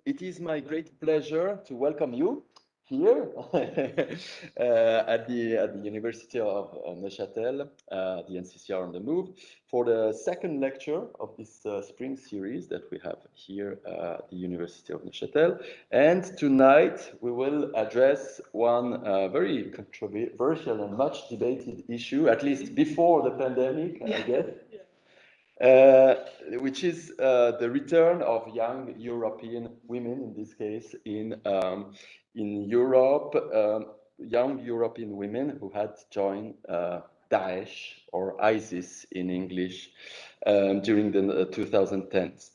It is my great pleasure to welcome you here at the University of Neuchâtel, the NCCR on the Move, for the second lecture of this spring series that we have here at the University of Neuchâtel. And tonight we will address one very controversial and much debated issue, at least before the pandemic, I guess. Which is the return of young European women, in this case, in Europe, young European women who had joined Daesh or ISIS in English during the 2010s.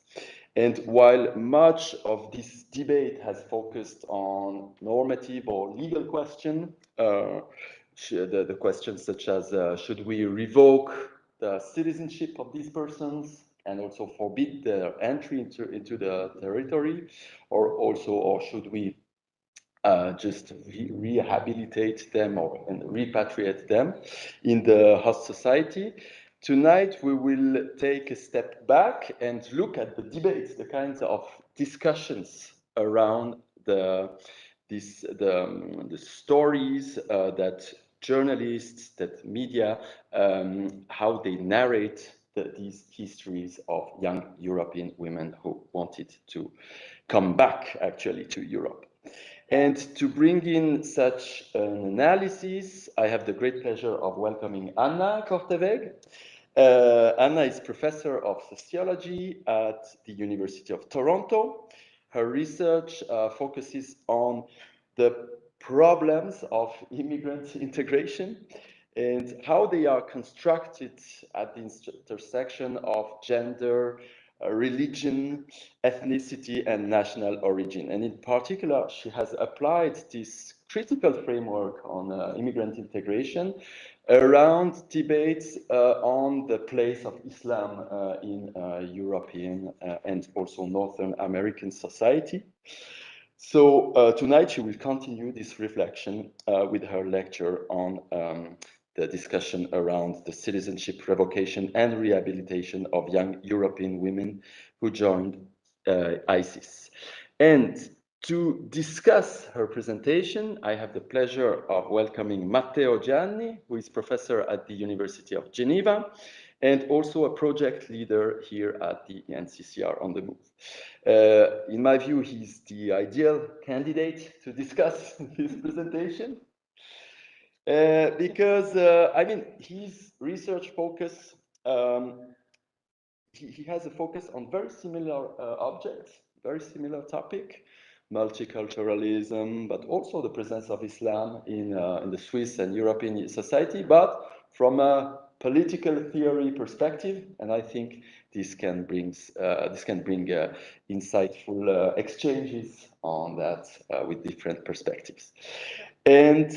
And while much of this debate has focused on normative or legal questions, the questions such as should we revoke the citizenship of these persons and also forbid their entry into the territory, or should we just rehabilitate them and repatriate them in the host society. Tonight we will take a step back and look at the debates, the kinds of discussions around the stories that journalists, that media, how they narrate these histories of young European women who wanted to come back actually to Europe. And to bring in such an analysis, I have the great pleasure of welcoming Anna Korteweg. Anna is professor of sociology at the University of Toronto. Her research focuses on the problems of immigrant integration and how they are constructed at the intersection of gender, religion, ethnicity, and national origin. And in particular, she has applied this critical framework on immigrant integration around debates on the place of Islam in European and also Northern American society. So tonight she will continue this reflection with her lecture on the discussion around the citizenship revocation and rehabilitation of young European women who joined ISIS. And to discuss her presentation, I have the pleasure of welcoming Matteo Gianni, who is professor at the University of Geneva and also a project leader here at the NCCR on the Move. In my view, he's the ideal candidate to discuss his presentation because, I mean, his research focus, he has a focus on very similar objects, very similar topic, multiculturalism, but also the presence of Islam in the Swiss and European society, but from a political theory perspective, and I think this can bring insightful exchanges on that with different perspectives. And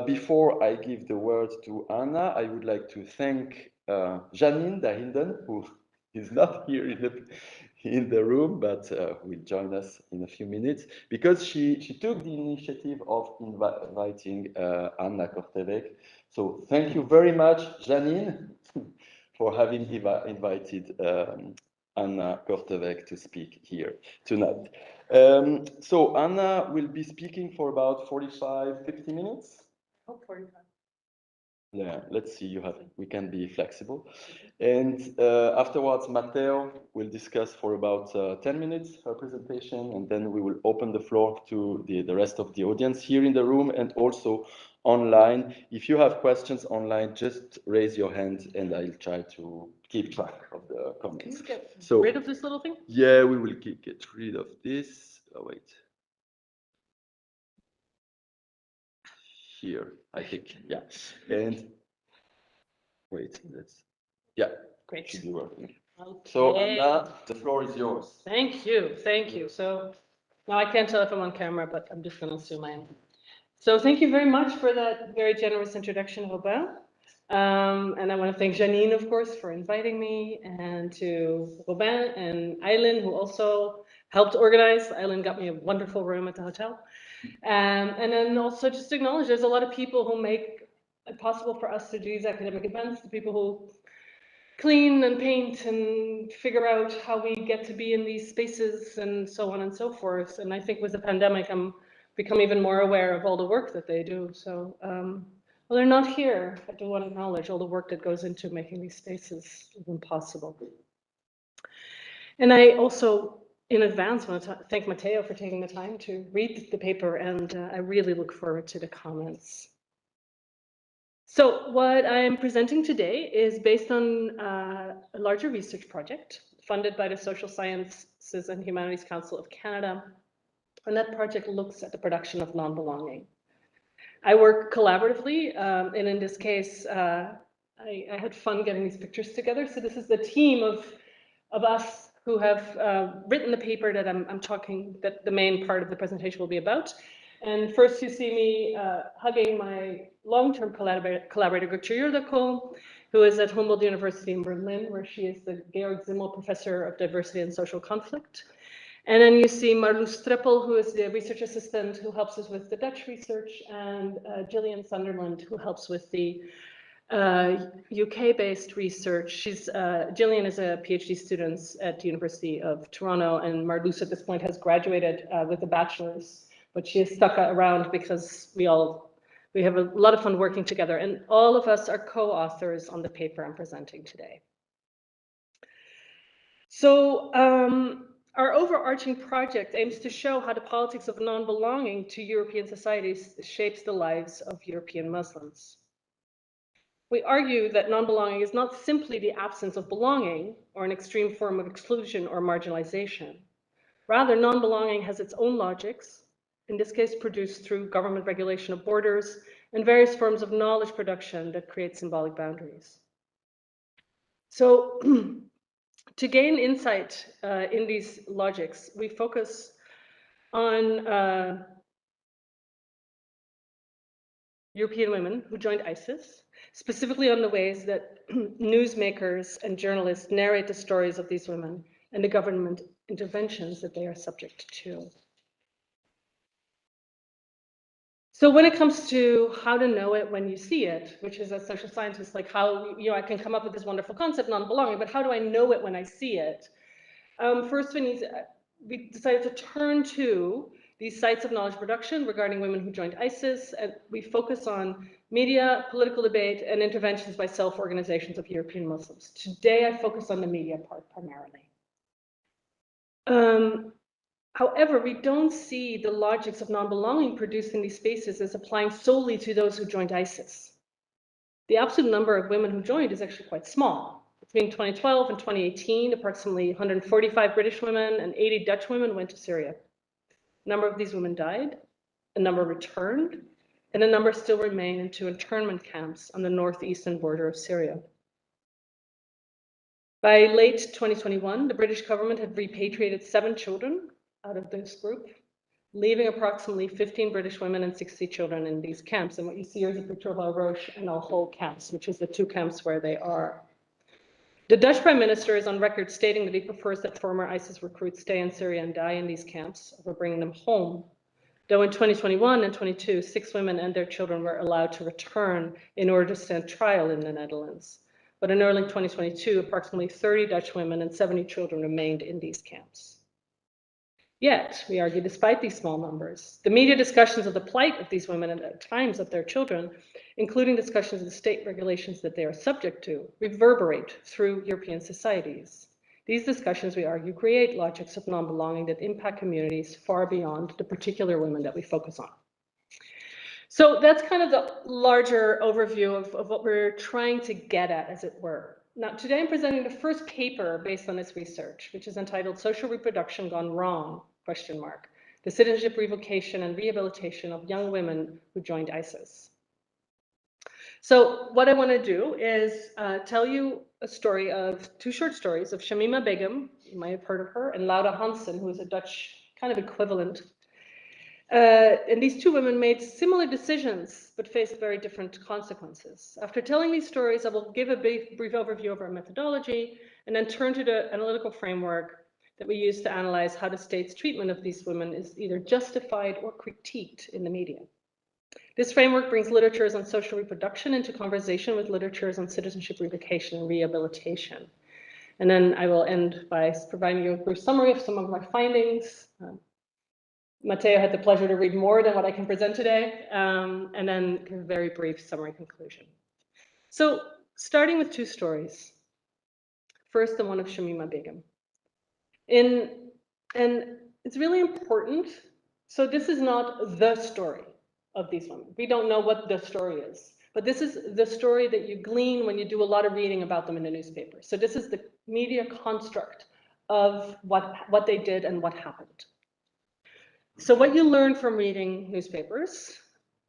before I give the word to Anna, I would like to thank Janine Dahinden, who is not here in the room, but will join us in a few minutes, because she took the initiative of inviting Anna Korteweg. So thank you very much, Janine, for having invited Anna Korteweg to speak here tonight. So Anna will be speaking for about 45, 50 minutes. Oh, 45. Yeah, let's see, we can be flexible. And afterwards, Matteo will discuss for about 10 minutes her presentation, and then we will open the floor to the rest of the audience here in the room and also online. If you have questions online, just raise your hand and I'll try to keep track of the comments. Can you get rid of this little thing? Yeah, we will get rid of this. Oh, wait. Here, I think, yeah. And wait, yeah, great. Should be working. Okay. So Anna, the floor is yours. Thank you. So now I can't tell if I'm on camera, but I'm just going to assume I am. So thank you very much for that very generous introduction, Robin. And I want to thank Janine, of course, for inviting me, and to Robin and Eileen, who also helped organize. Eileen got me a wonderful room at the hotel. And then also just acknowledge there's a lot of people who make it possible for us to do these academic events, the people who clean and paint and figure out how we get to be in these spaces and so on and so forth. And I think with the pandemic, I'm become even more aware of all the work that they do. So, well, they're not here. I do want to acknowledge all the work that goes into making these spaces even possible. And I also, in advance, want to thank Matteo for taking the time to read the paper, and I really look forward to the comments. So what I am presenting today is based on a larger research project funded by the Social Sciences and Humanities Council of Canada. And that project looks at the production of non-belonging. I work collaboratively, and in this case, I had fun getting these pictures together. So this is the team of us who have written the paper that I'm talking, that the main part of the presentation will be about. And first you see me hugging my long-term collaborator, Gertrude, who is at Humboldt University in Berlin, where she is the Georg Simmel Professor of Diversity and Social Conflict. And then you see Marloes Trippel, who is the research assistant who helps us with the Dutch research, and Gillian Sunderland, who helps with the UK-based research. Gillian is a PhD student at the University of Toronto, and Marloes at this point has graduated with a bachelor's, but she is stuck around because we have a lot of fun working together, and all of us are co-authors on the paper I'm presenting today. So our overarching project aims to show how the politics of non-belonging to European societies shapes the lives of European Muslims. We argue that non-belonging is not simply the absence of belonging or an extreme form of exclusion or marginalization. Rather, non-belonging has its own logics, in this case produced through government regulation of borders and various forms of knowledge production that create symbolic boundaries. So to gain insight in these logics, we focus on European women who joined ISIS, specifically on the ways that newsmakers and journalists narrate the stories of these women and the government interventions that they are subject to. So when it comes to how to know it when you see it, which is as social scientists, like how, I can come up with this wonderful concept, non-belonging, but how do I know it when I see it? First, we decided to turn to these sites of knowledge production regarding women who joined ISIS, and we focus on media, political debate, and interventions by self-organizations of European Muslims. Today, I focus on the media part primarily. However, we don't see the logics of non-belonging produced in these spaces as applying solely to those who joined ISIS. The absolute number of women who joined is actually quite small. Between 2012 and 2018, approximately 145 British women and 80 Dutch women went to Syria. A number of these women died, a number returned, and a number still remain in two internment camps on the northeastern border of Syria. By late 2021, the British government had repatriated 7 children out of this group, leaving approximately 15 British women and 60 children in these camps. And what you see here is a picture of Al Roche and Al Hol camps, which is the 2 camps where they are. The Dutch Prime Minister is on record stating that he prefers that former ISIS recruits stay in Syria and die in these camps over bringing them home. Though in 2021 and 22, 6 women and their children were allowed to return in order to stand trial in the Netherlands. But in early 2022, approximately 30 Dutch women and 70 children remained in these camps. Yet, we argue, despite these small numbers, the media discussions of the plight of these women and at times of their children, including discussions of the state regulations that they are subject to, reverberate through European societies. These discussions, we argue, create logics of non-belonging that impact communities far beyond the particular women that we focus on. So that's kind of the larger overview of what we're trying to get at, as it were. Now, today I'm presenting the first paper based on this research, which is entitled Social Reproduction Gone Wrong, ? The Citizenship Revocation and Rehabilitation of Young Women Who Joined ISIS. So what I want to do is tell you a story of 2 short stories of Shamima Begum, you might have heard of her, and Laura Hansen, who is a Dutch kind of equivalent. And these 2 women made similar decisions, but faced very different consequences. After telling these stories, I will give a brief overview of our methodology, and then turn to the analytical framework that we use to analyze how the state's treatment of these women is either justified or critiqued in the media. This framework brings literatures on social reproduction into conversation with literatures on citizenship revocation and rehabilitation. And then I will end by providing you a brief summary of some of my findings. Matteo had the pleasure to read more than what I can present today, and then a very brief summary conclusion. So starting with two stories. First, the one of Shamima Begum. And it's really important. So this is not the story of these women. We don't know what the story is, but this is the story that you glean when you do a lot of reading about them in the newspaper. So this is the media construct of what they did and what happened. So what you learn from reading newspapers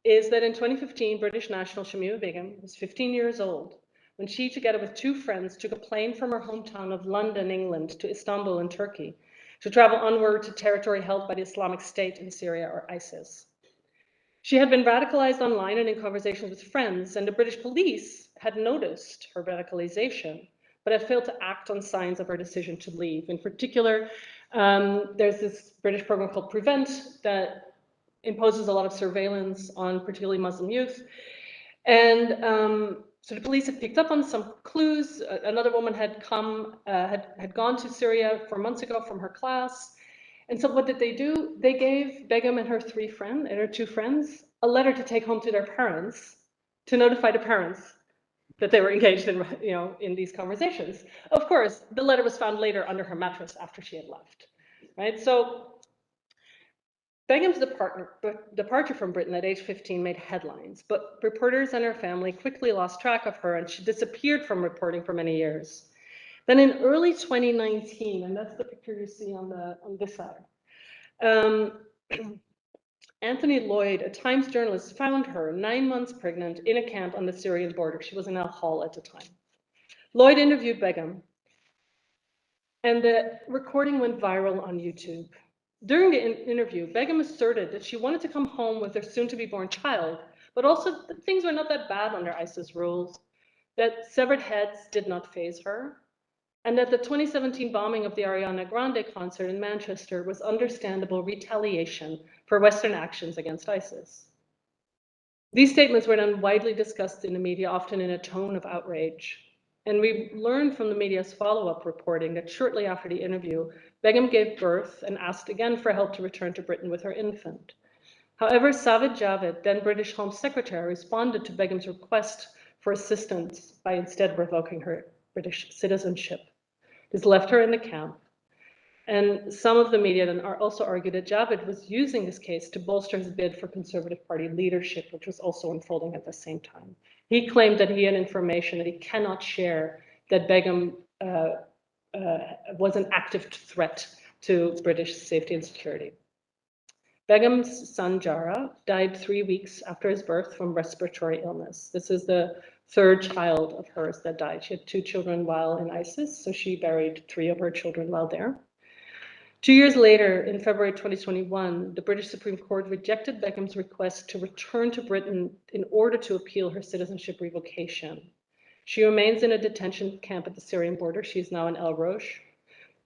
is that in 2015, British national Shamima Begum was 15 years old when she, together with two friends, took a plane from her hometown of London, England, to Istanbul in Turkey to travel onward to territory held by the Islamic State in Syria, or ISIS. She had been radicalized online and in conversations with friends, and the British police had noticed her radicalization, but had failed to act on signs of her decision to leave. In particular, there's this British program called Prevent that imposes a lot of surveillance on particularly Muslim youth. And so the police had picked up on some clues. Another woman had gone to Syria 4 months ago from her class. And so what did they do? They gave Begum and her two friends, a letter to take home to their parents to notify the parents that they were engaged in, in these conversations. Of course, the letter was found later under her mattress after she had left, right? So Begum's departure from Britain at age 15 made headlines, but reporters and her family quickly lost track of her, and she disappeared from reporting for many years. Then in early 2019, and that's the picture you see on this side, Anthony Lloyd, a Times journalist, found her 9 months pregnant in a camp on the Syrian border. She was in Al Hol at the time. Lloyd interviewed Begum, and the recording went viral on YouTube. During the interview, Begum asserted that she wanted to come home with her soon-to-be-born child, but also that things were not that bad under ISIS rules, that severed heads did not faze her, and that the 2017 bombing of the Ariana Grande concert in Manchester was understandable retaliation for Western actions against ISIS. These statements were then widely discussed in the media, often in a tone of outrage. And we learned from the media's follow-up reporting that shortly after the interview, Begum gave birth and asked again for help to return to Britain with her infant. However, Sajid Javid, then British Home Secretary, responded to Begum's request for assistance by instead revoking her British citizenship. This left her in the camp. And some of the media then also argued that Javid was using this case to bolster his bid for Conservative Party leadership, which was also unfolding at the same time. He claimed that he had information that he cannot share, that Begum was an active threat to British safety and security. Begum's son Jara died 3 weeks after his birth from respiratory illness. This is the third child of hers that died. She had 2 children while in ISIS, so she buried 3 of her children while there. 2 years later, in February 2021, the British Supreme Court rejected Begum's request to return to Britain in order to appeal her citizenship revocation. She remains in a detention camp at the Syrian border. She is now in El Rosh,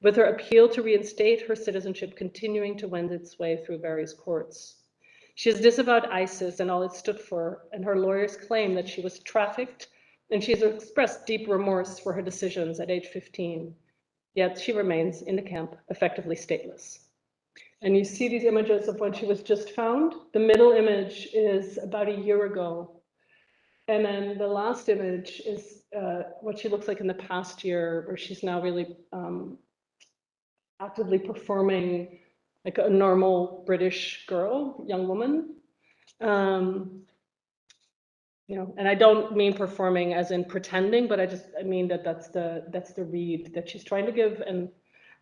with her appeal to reinstate her citizenship continuing to wend its way through various courts. She has disavowed ISIS and all it stood for, and her lawyers claim that she was trafficked, and she has expressed deep remorse for her decisions at age 15. Yet she remains in the camp, effectively stateless. And you see these images of when she was just found. The middle image is about a year ago. And then the last image is what she looks like in the past year, where she's now really actively performing like a normal British girl, young woman. And I don't mean performing as in pretending, but I mean that that's the read that she's trying to give, and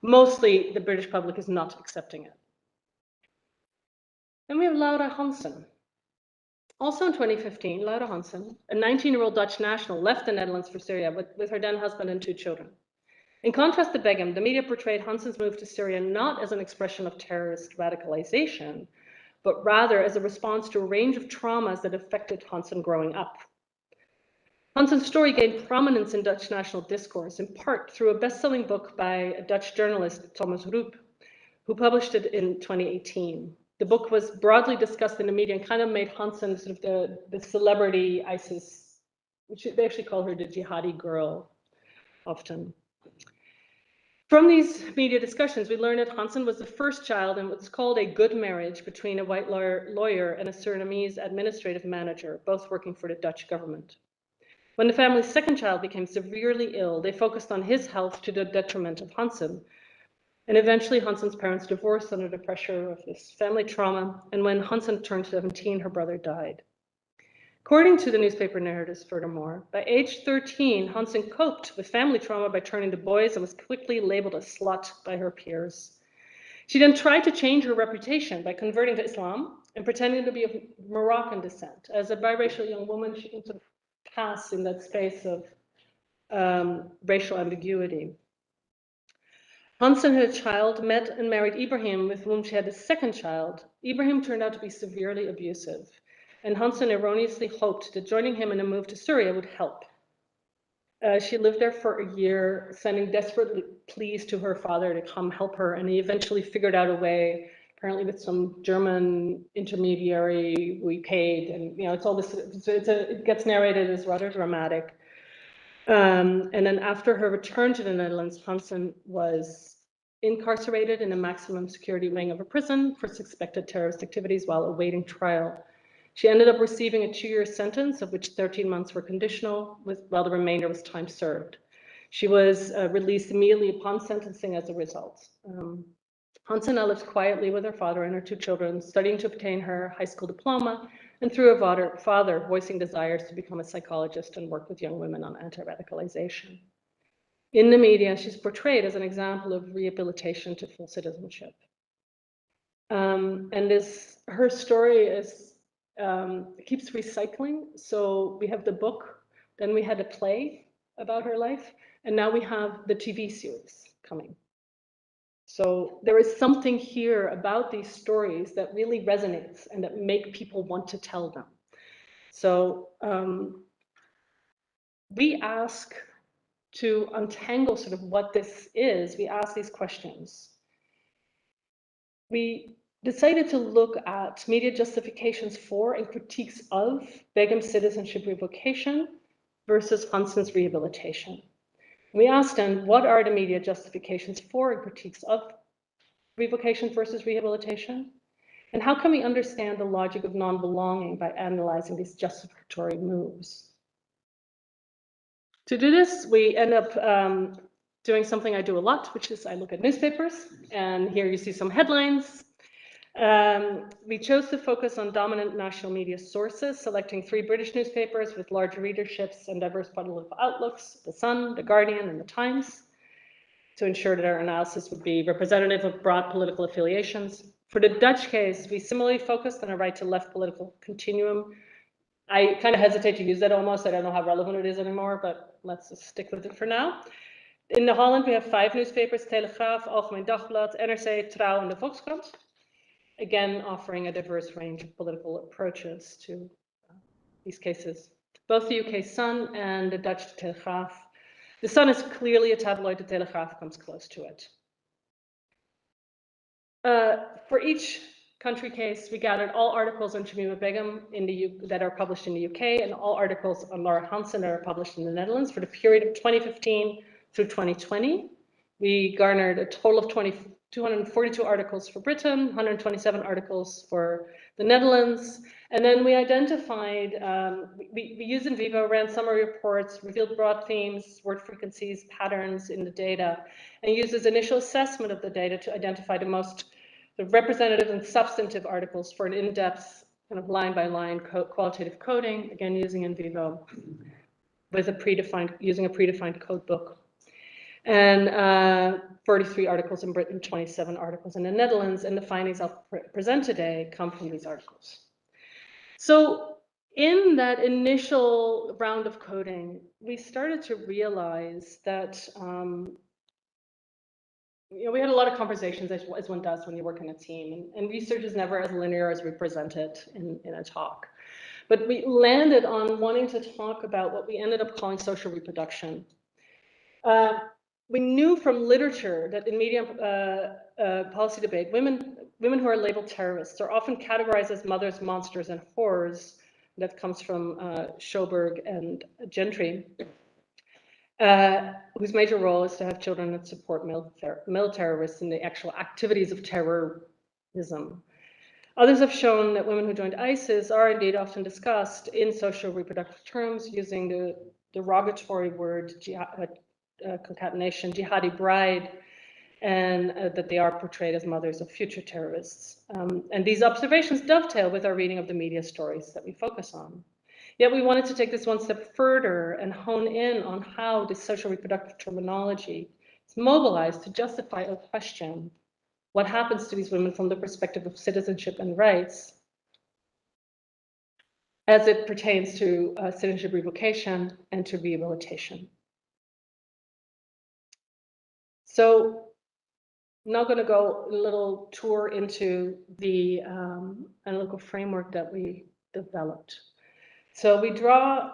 mostly the British public is not accepting it. Then we have Laura Hansen. Also in 2015, Laura Hansen, a 19-year-old Dutch national, left the Netherlands for Syria with her then husband and 2 children. In contrast to Begum, the media portrayed Hansen's move to Syria not as an expression of terrorist radicalization, but rather as a response to a range of traumas that affected Hansen growing up. Hansen's story gained prominence in Dutch national discourse, in part through a best-selling book by a Dutch journalist, Thomas Roep, who published it in 2018. The book was broadly discussed in the media and kind of made Hansen sort of the celebrity ISIS, which they actually call her the jihadi girl often. From these media discussions, we learned that Hansen was the first child in what's called a good marriage between a white lawyer and a Surinamese administrative manager, both working for the Dutch government. When the family's second child became severely ill, they focused on his health to the detriment of Hansen. And eventually Hansen's parents divorced under the pressure of this family trauma. And when Hansen turned 17, her brother died. According to the newspaper narratives, furthermore, by age 13, Hansen coped with family trauma by turning to boys and was quickly labeled a slut by her peers. She then tried to change her reputation by converting to Islam and pretending to be of Moroccan descent. As a biracial young woman, she can sort of pass in that space of racial ambiguity. Hansen had a child, met and married Ibrahim, with whom she had a second child. Ibrahim turned out to be severely abusive, and Hansen erroneously hoped that joining him in a move to Syria would help. She lived there for a year, sending desperate pleas to her father to come help her, and he eventually figured out a way, apparently with some German intermediary we paid, and it's all this. It gets narrated as rather dramatic. And then after her return to the Netherlands, Hansen was incarcerated in a maximum security wing of a prison for suspected terrorist activities while awaiting trial. She ended up receiving a 2-year sentence, of which 13 months were conditional, while the remainder was time served. She was released immediately upon sentencing as a result. Hansen now lives quietly with her father and her 2 children, studying to obtain her high school diploma, and through her father voicing desires to become a psychologist and work with young women on anti-radicalization. In the media, she's portrayed as an example of rehabilitation to full citizenship. And her story keeps recycling. So we have the book, then we had a play about her life, and now we have the TV series coming. So there is something here about these stories that really resonates and that make people want to tell them. So we ask to untangle sort of what this is. We ask these questions. We decided to look at media justifications for and critiques of Begum's citizenship revocation versus Hansen's rehabilitation. We asked then, what are the media justifications for and critiques of revocation versus rehabilitation? And how can we understand the logic of non-belonging by analyzing these justificatory moves? To do this, we end up doing something I do a lot, which is I look at newspapers, and here you see some headlines. We chose to focus on dominant national media sources, selecting 3 British newspapers with large readerships and diverse political outlooks, The Sun, The Guardian, and The Times, to ensure that our analysis would be representative of broad political affiliations. For the Dutch case, we similarly focused on a right-to-left political continuum. I kind of hesitate to use that almost. I don't know how relevant it is anymore, but let's just stick with it for now. In the Holland, we have 5 newspapers, Telegraaf, Algemeen Dagblad, NRC, Trouw, and the Volkskrant, again offering a diverse range of political approaches to these cases. Both the UK Sun and the Dutch Telegraaf. The Sun is clearly a tabloid, the Telegraaf comes close to it. For each country case, we gathered all articles on Shamima Begum that are published in the UK and all articles on Laura Hansen that are published in the Netherlands for the period of 2015 through 2020. We garnered a total of 242 articles for Britain, 127 articles for the Netherlands, and then we identified, we used in vivo, ran summary reports, revealed broad themes, word frequencies, patterns in the data, and used as initial assessment of the data to identify the most representative and substantive articles for an in-depth kind of line-by-line qualitative coding, again using in vivo with using a predefined code book. And 43 articles in Britain, 27 articles in the Netherlands, and the findings I'll present today come from these articles. So in that initial round of coding, we started to realize that we had a lot of conversations, as one does when you work in a team, and research is never as linear as we present it in a talk. But we landed on wanting to talk about what we ended up calling social reproduction. We knew from literature that in media policy debate, women women who are labeled terrorists are often categorized as mothers, monsters, and whores. That comes from Schoberg and Gentry, whose major role is to have children and support male terrorists in the actual activities of terrorism. Others have shown that women who joined ISIS are indeed often discussed in social reproductive terms using the derogatory word concatenation, jihadi bride, and that they are portrayed as mothers of future terrorists. And these observations dovetail with our reading of the media stories that we focus on. Yet we wanted to take this one step further and hone in on how this social reproductive terminology is mobilized to justify or question what happens to these women from the perspective of citizenship and rights as it pertains to citizenship revocation and to rehabilitation. So I'm now going to go a little tour into the analytical framework that we developed. So we draw,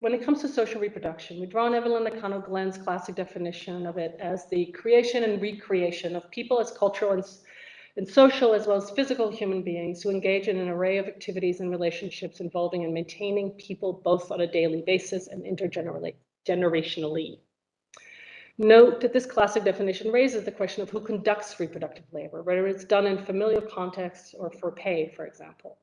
when it comes to social reproduction, we draw on Evelyn Nakano-Glenn's classic definition of it as the creation and recreation of people as cultural and social as well as physical human beings who engage in an array of activities and relationships involving and maintaining people both on a daily basis and intergenerationally. Note that this classic definition raises the question of who conducts reproductive labor, whether it's done in familial contexts or for pay, for example.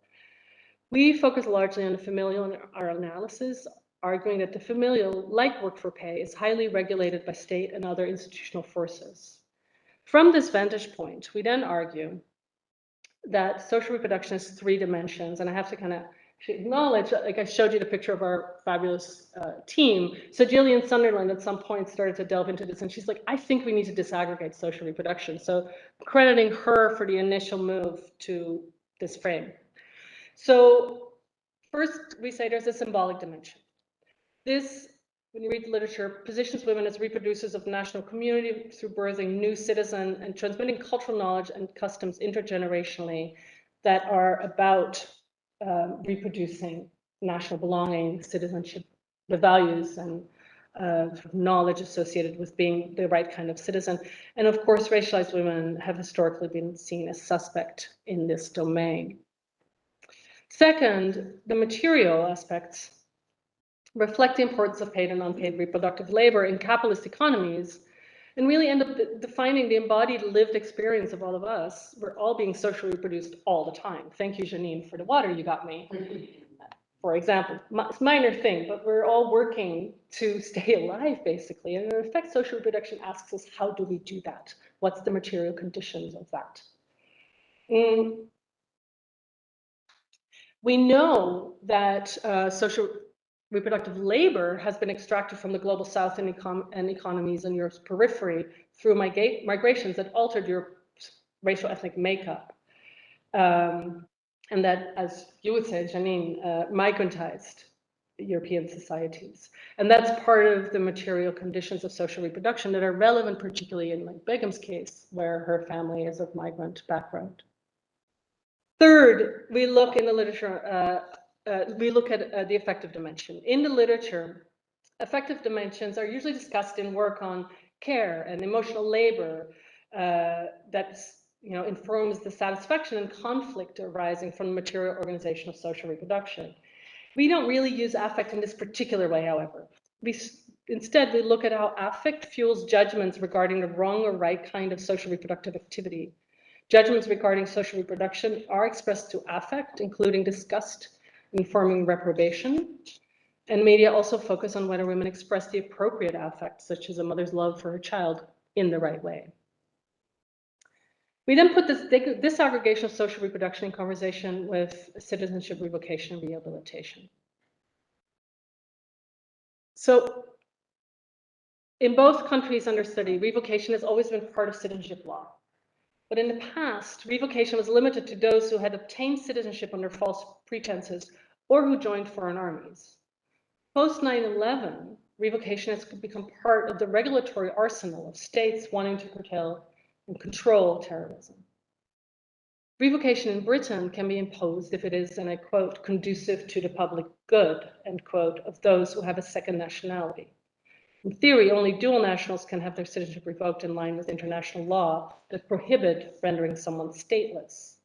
We focus largely on the familial in our analysis, arguing that the familial, like work for pay, is highly regulated by state and other institutional forces. From this vantage point, we then argue that social reproduction has 3 dimensions, and I have to kind of acknowledge, like I showed you the picture of our fabulous team. So Gillian Sunderland at some point started to delve into this, and she's like, I think we need to disaggregate social reproduction. So crediting her for the initial move to this frame. So first, we say there's a symbolic dimension. This, when you read the literature, positions women as reproducers of national community through birthing new citizen and transmitting cultural knowledge and customs intergenerationally that are about reproducing national belonging, citizenship, the values and knowledge associated with being the right kind of citizen. And of course, racialized women have historically been seen as suspect in this domain. Second, the material aspects reflect the importance of paid and unpaid reproductive labor in capitalist economies and really end up defining the embodied lived experience of all of us. We're all being socially reproduced all the time. Thank you, Janine, for the water you got me. For example, it's a minor thing, but we're all working to stay alive, basically. And in effect, social reproduction asks us, how do we do that? What's the material conditions of that? We know that social reproductive labor has been extracted from the global south and economies in Europe's periphery through migrations that altered Europe's racial ethnic makeup. And that, as you would say, Janine, migrantized European societies. And that's part of the material conditions of social reproduction that are relevant, particularly in like Begum's case, where her family is of migrant background. Third, we look in the literature, we look at the affective dimension. In the literature, affective dimensions are usually discussed in work on care and emotional labor that informs the satisfaction and conflict arising from the material organization of social reproduction. We don't really use affect in this particular way, however. Instead, we look at how affect fuels judgments regarding the wrong or right kind of social reproductive activity. Judgments regarding social reproduction are expressed through affect, including disgust, informing reprobation. And media also focus on whether women express the appropriate affect, such as a mother's love for her child, in the right way. We then put this disaggregation of social reproduction in conversation with citizenship revocation and rehabilitation. So in both countries under study, revocation has always been part of citizenship law. But in the past, revocation was limited to those who had obtained citizenship under false pretenses or who joined foreign armies. Post 9/11, revocation has become part of the regulatory arsenal of states wanting to curtail and control terrorism. Revocation in Britain can be imposed if it is, and I quote, conducive to the public good, end quote, of those who have a second nationality. In theory, only dual nationals can have their citizenship revoked in line with international law that prohibit rendering someone stateless.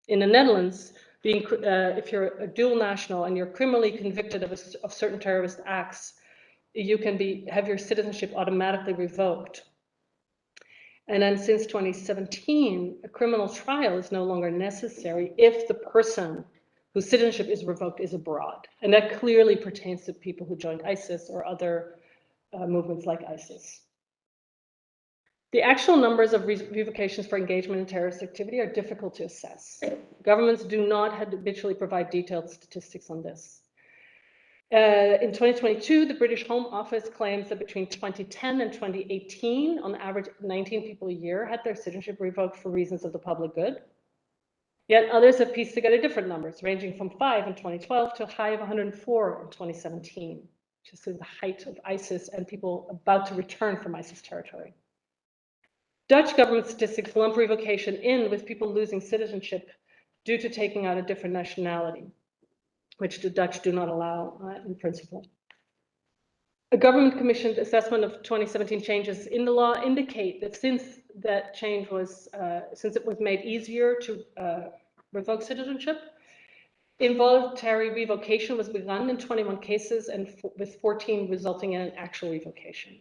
In the Netherlands, if you're a dual national and you're criminally convicted of certain terrorist acts, you can have your citizenship automatically revoked. And then since 2017, a criminal trial is no longer necessary if the person whose citizenship is revoked is abroad. And that clearly pertains to people who joined ISIS or other movements like ISIS. The actual numbers of revocations for engagement in terrorist activity are difficult to assess. Governments do not habitually provide detailed statistics on this. In 2022, the British Home Office claims that between 2010 and 2018, on average, 19 people a year had their citizenship revoked for reasons of the public good. Yet others have pieced together different numbers, ranging from 5 in 2012 to a high of 104 in 2017, which is the height of ISIS and people about to return from ISIS territory. Dutch government statistics lump revocation in with people losing citizenship due to taking out a different nationality, which the Dutch do not allow in principle. A government-commissioned assessment of 2017 changes in the law indicate that since it was made easier to revoke citizenship, involuntary revocation was begun in 21 cases and with 14 resulting in an actual revocation.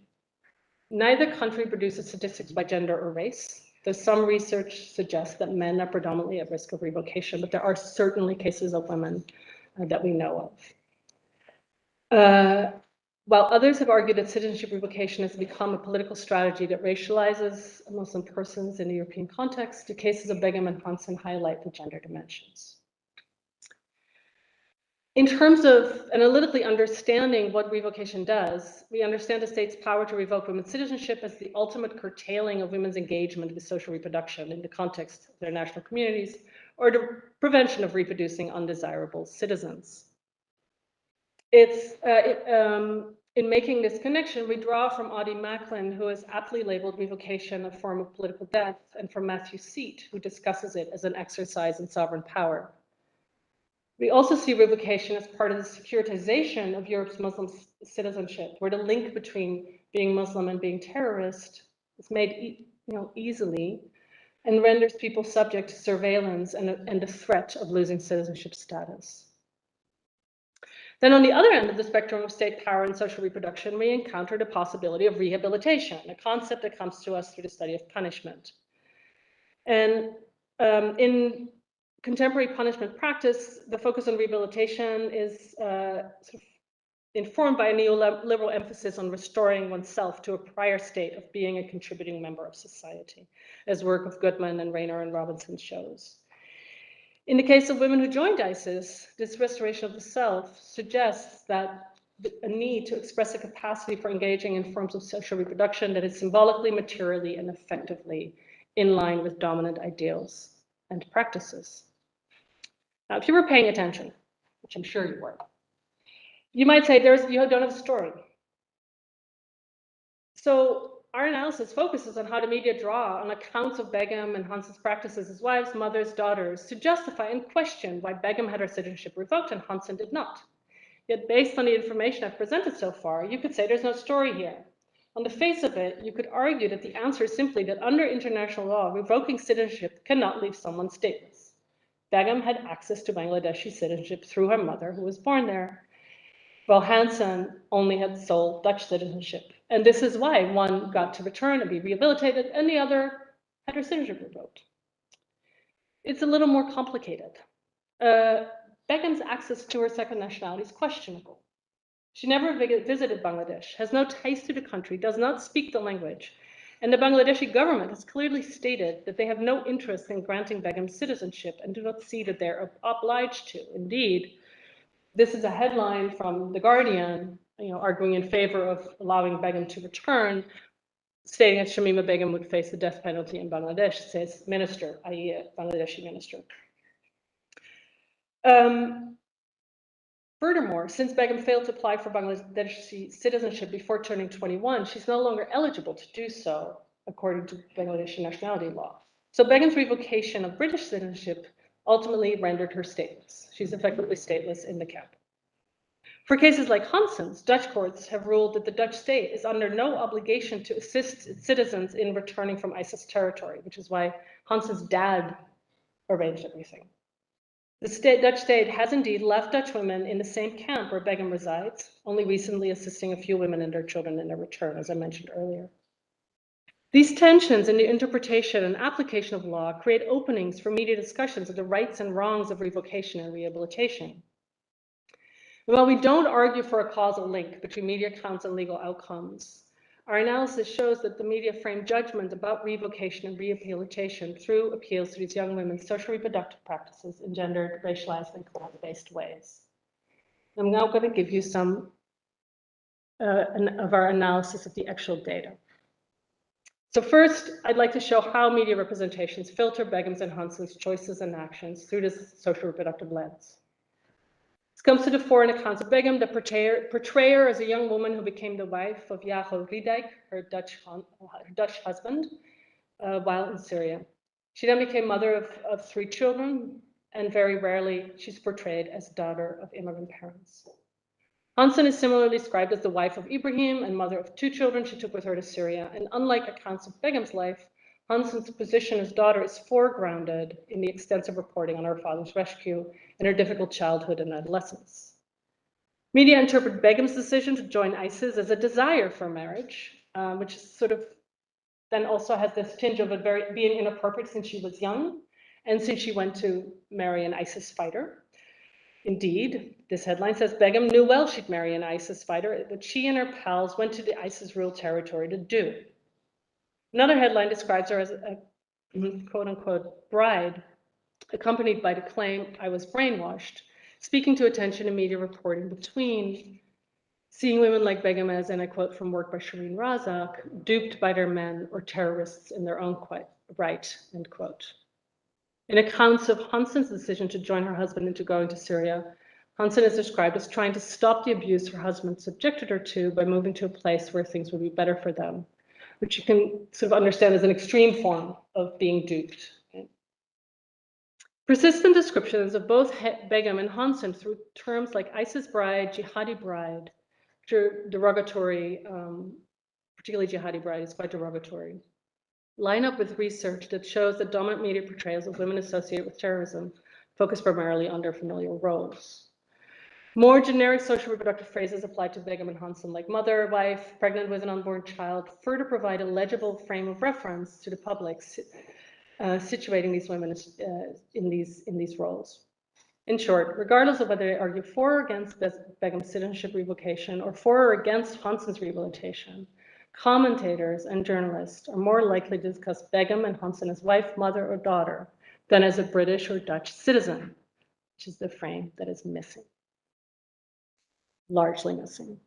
Neither country produces statistics by gender or race, though some research suggests that men are predominantly at risk of revocation, but there are certainly cases of women that we know of. While others have argued that citizenship revocation has become a political strategy that racializes Muslim persons in the European context, the cases of Begum and Hansen highlight the gender dimensions. In terms of analytically understanding what revocation does, we understand the state's power to revoke women's citizenship as the ultimate curtailing of women's engagement with social reproduction in the context of their national communities, or the prevention of reproducing undesirable citizens. In making this connection, we draw from Audie Macklin, who has aptly labeled revocation a form of political death, and from Matthew Seat, who discusses it as an exercise in sovereign power. We also see revocation as part of the securitization of Europe's Muslim citizenship, where the link between being Muslim and being terrorist is made easily and renders people subject to surveillance and the threat of losing citizenship status. Then on the other end of the spectrum of state power and social reproduction, we encounter the possibility of rehabilitation, a concept that comes to us through the study of punishment. And in contemporary punishment practice, the focus on rehabilitation is sort of informed by a neoliberal emphasis on restoring oneself to a prior state of being a contributing member of society, as work of Goodman and Rayner and Robinson shows. In the case of women who joined ISIS, this restoration of the self suggests that a need to express a capacity for engaging in forms of social reproduction that is symbolically, materially, and effectively in line with dominant ideals and practices. Now, if you were paying attention, which I'm sure you were, you might say you don't have a story. So our analysis focuses on how the media draw on accounts of Begum and Hansen's practices as wives, mothers, daughters, to justify and question why Begum had her citizenship revoked and Hansen did not. Yet based on the information I've presented so far, you could say there's no story here. On the face of it, you could argue that the answer is simply that under international law, revoking citizenship cannot leave someone stateless. Begum had access to Bangladeshi citizenship through her mother, who was born there, while Hansen only had sole Dutch citizenship. And this is why one got to return and be rehabilitated, and the other had her citizenship revoked. It's a little more complicated. Begum's access to her second nationality is questionable. She never visited Bangladesh, has no ties to the country, does not speak the language, and the Bangladeshi government has clearly stated that they have no interest in granting Begum citizenship and do not see that they're obliged to. Indeed, this is a headline from The Guardian, arguing in favor of allowing Begum to return, stating that Shamima Begum would face the death penalty in Bangladesh, says minister, i.e. a Bangladeshi minister. Furthermore, since Begum failed to apply for Bangladeshi citizenship before turning 21, she's no longer eligible to do so, according to Bangladeshi nationality law. So Begum's revocation of British citizenship ultimately rendered her stateless. She's effectively stateless in the camp. For cases like Hansen's, Dutch courts have ruled that the Dutch state is under no obligation to assist its citizens in returning from ISIS territory, which is why Hansen's dad arranged everything. The Dutch state has indeed left Dutch women in the same camp where Begum resides, only recently assisting a few women and their children in their return, as I mentioned earlier. These tensions in the interpretation and application of law create openings for media discussions of the rights and wrongs of revocation and rehabilitation. While we don't argue for a causal link between media accounts and legal outcomes, our analysis shows that the media frame judgment about revocation and rehabilitation through appeals to these young women's social reproductive practices in gendered, racialized, and class-based ways. I'm now going to give you some of our analysis of the actual data. So first, I'd like to show how media representations filter Begum's and Hansen's choices and actions through this social reproductive lens. This comes to the fore in accounts of Begum, the portrayer as a young woman who became the wife of Jago Riedijk, her Dutch husband, while in Syria. She then became mother of 3 children, and very rarely she's portrayed as daughter of immigrant parents. Hansen is similarly described as the wife of Ibrahim and mother of 2 children she took with her to Syria, and unlike accounts of Begum's life, Hansen's position as daughter is foregrounded in the extensive reporting on her father's rescue and her difficult childhood and adolescence. Media interpret Begum's decision to join ISIS as a desire for marriage, which sort of then also has this tinge of it being inappropriate since she was young and since she went to marry an ISIS fighter. Indeed, this headline says Begum knew well she'd marry an ISIS fighter, but she and her pals went to the ISIS-ruled territory to do. Another headline describes her as a quote-unquote bride, accompanied by the claim, "I was brainwashed," speaking to attention in media reporting between seeing women like Begum as, and I quote from work by Shireen Razak, duped by their men or terrorists in their own right, end quote. In accounts of Hansen's decision to join her husband into going to Syria, Hansen is described as trying to stop the abuse her husband subjected her to by moving to a place where things would be better for them, which you can sort of understand as an extreme form of being duped. Okay? Persistent descriptions of both Begum and Hansen through terms like ISIS bride, jihadi bride, which are derogatory, particularly jihadi bride is quite derogatory, line up with research that shows that dominant media portrayals of women associated with terrorism focus primarily on their familial roles. More generic social reproductive phrases applied to Begum and Hansen, like mother, wife, pregnant with an unborn child, further provide a legible frame of reference to the public, situating these women in these roles. In short, regardless of whether they argue for or against Begum's citizenship revocation or for or against Hansen's rehabilitation, commentators and journalists are more likely to discuss Begum and Hansen as wife, mother, or daughter than as a British or Dutch citizen, which is the frame that is missing. Largely missing.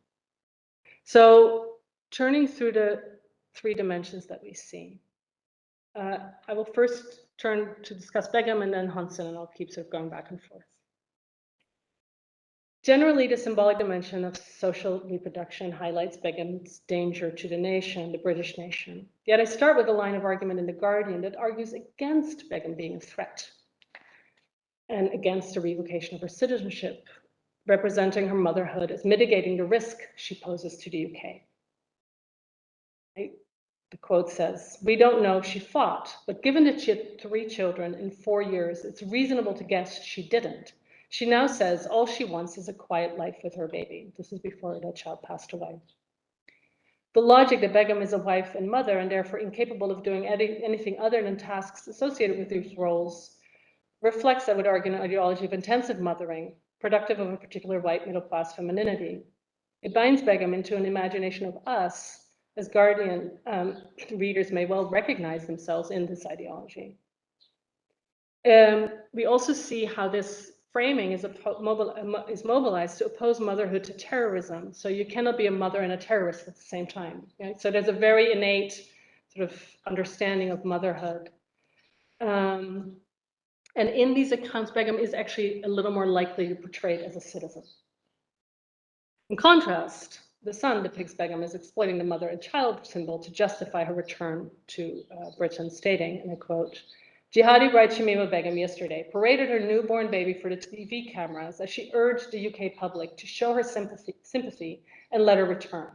So turning through the 3 dimensions that we see, I will first turn to discuss Begum and then Hansen, and I'll keep sort of going back and forth. Generally, the symbolic dimension of social reproduction highlights Begum's danger to the nation, the British nation. Yet I start with a line of argument in The Guardian that argues against Begum being a threat and against the revocation of her citizenship, representing her motherhood as mitigating the risk she poses to the UK. The quote says, "We don't know if she fought, but given that she had 3 children in 4 years, it's reasonable to guess she didn't. She now says all she wants is a quiet life with her baby." This is before the child passed away. The logic that Begum is a wife and mother and therefore incapable of doing anything other than tasks associated with these roles reflects, I would argue, an ideology of intensive mothering, productive of a particular white middle-class femininity. It binds Begum into an imagination of us, as Guardian readers may well recognize themselves in this ideology. We also see how this framing is mobilized to oppose motherhood to terrorism. So you cannot be a mother and a terrorist at the same time. Right? So there's a very innate sort of understanding of motherhood. And in these accounts, Begum is actually a little more likely to be portrayed as a citizen. In contrast, The Sun depicts Begum as exploiting the mother and child symbol to justify her return to Britain, stating, and I quote, Jihadi bride Shamima Begum yesterday paraded her newborn baby for the TV cameras as she urged the UK public to show her sympathy and let her return.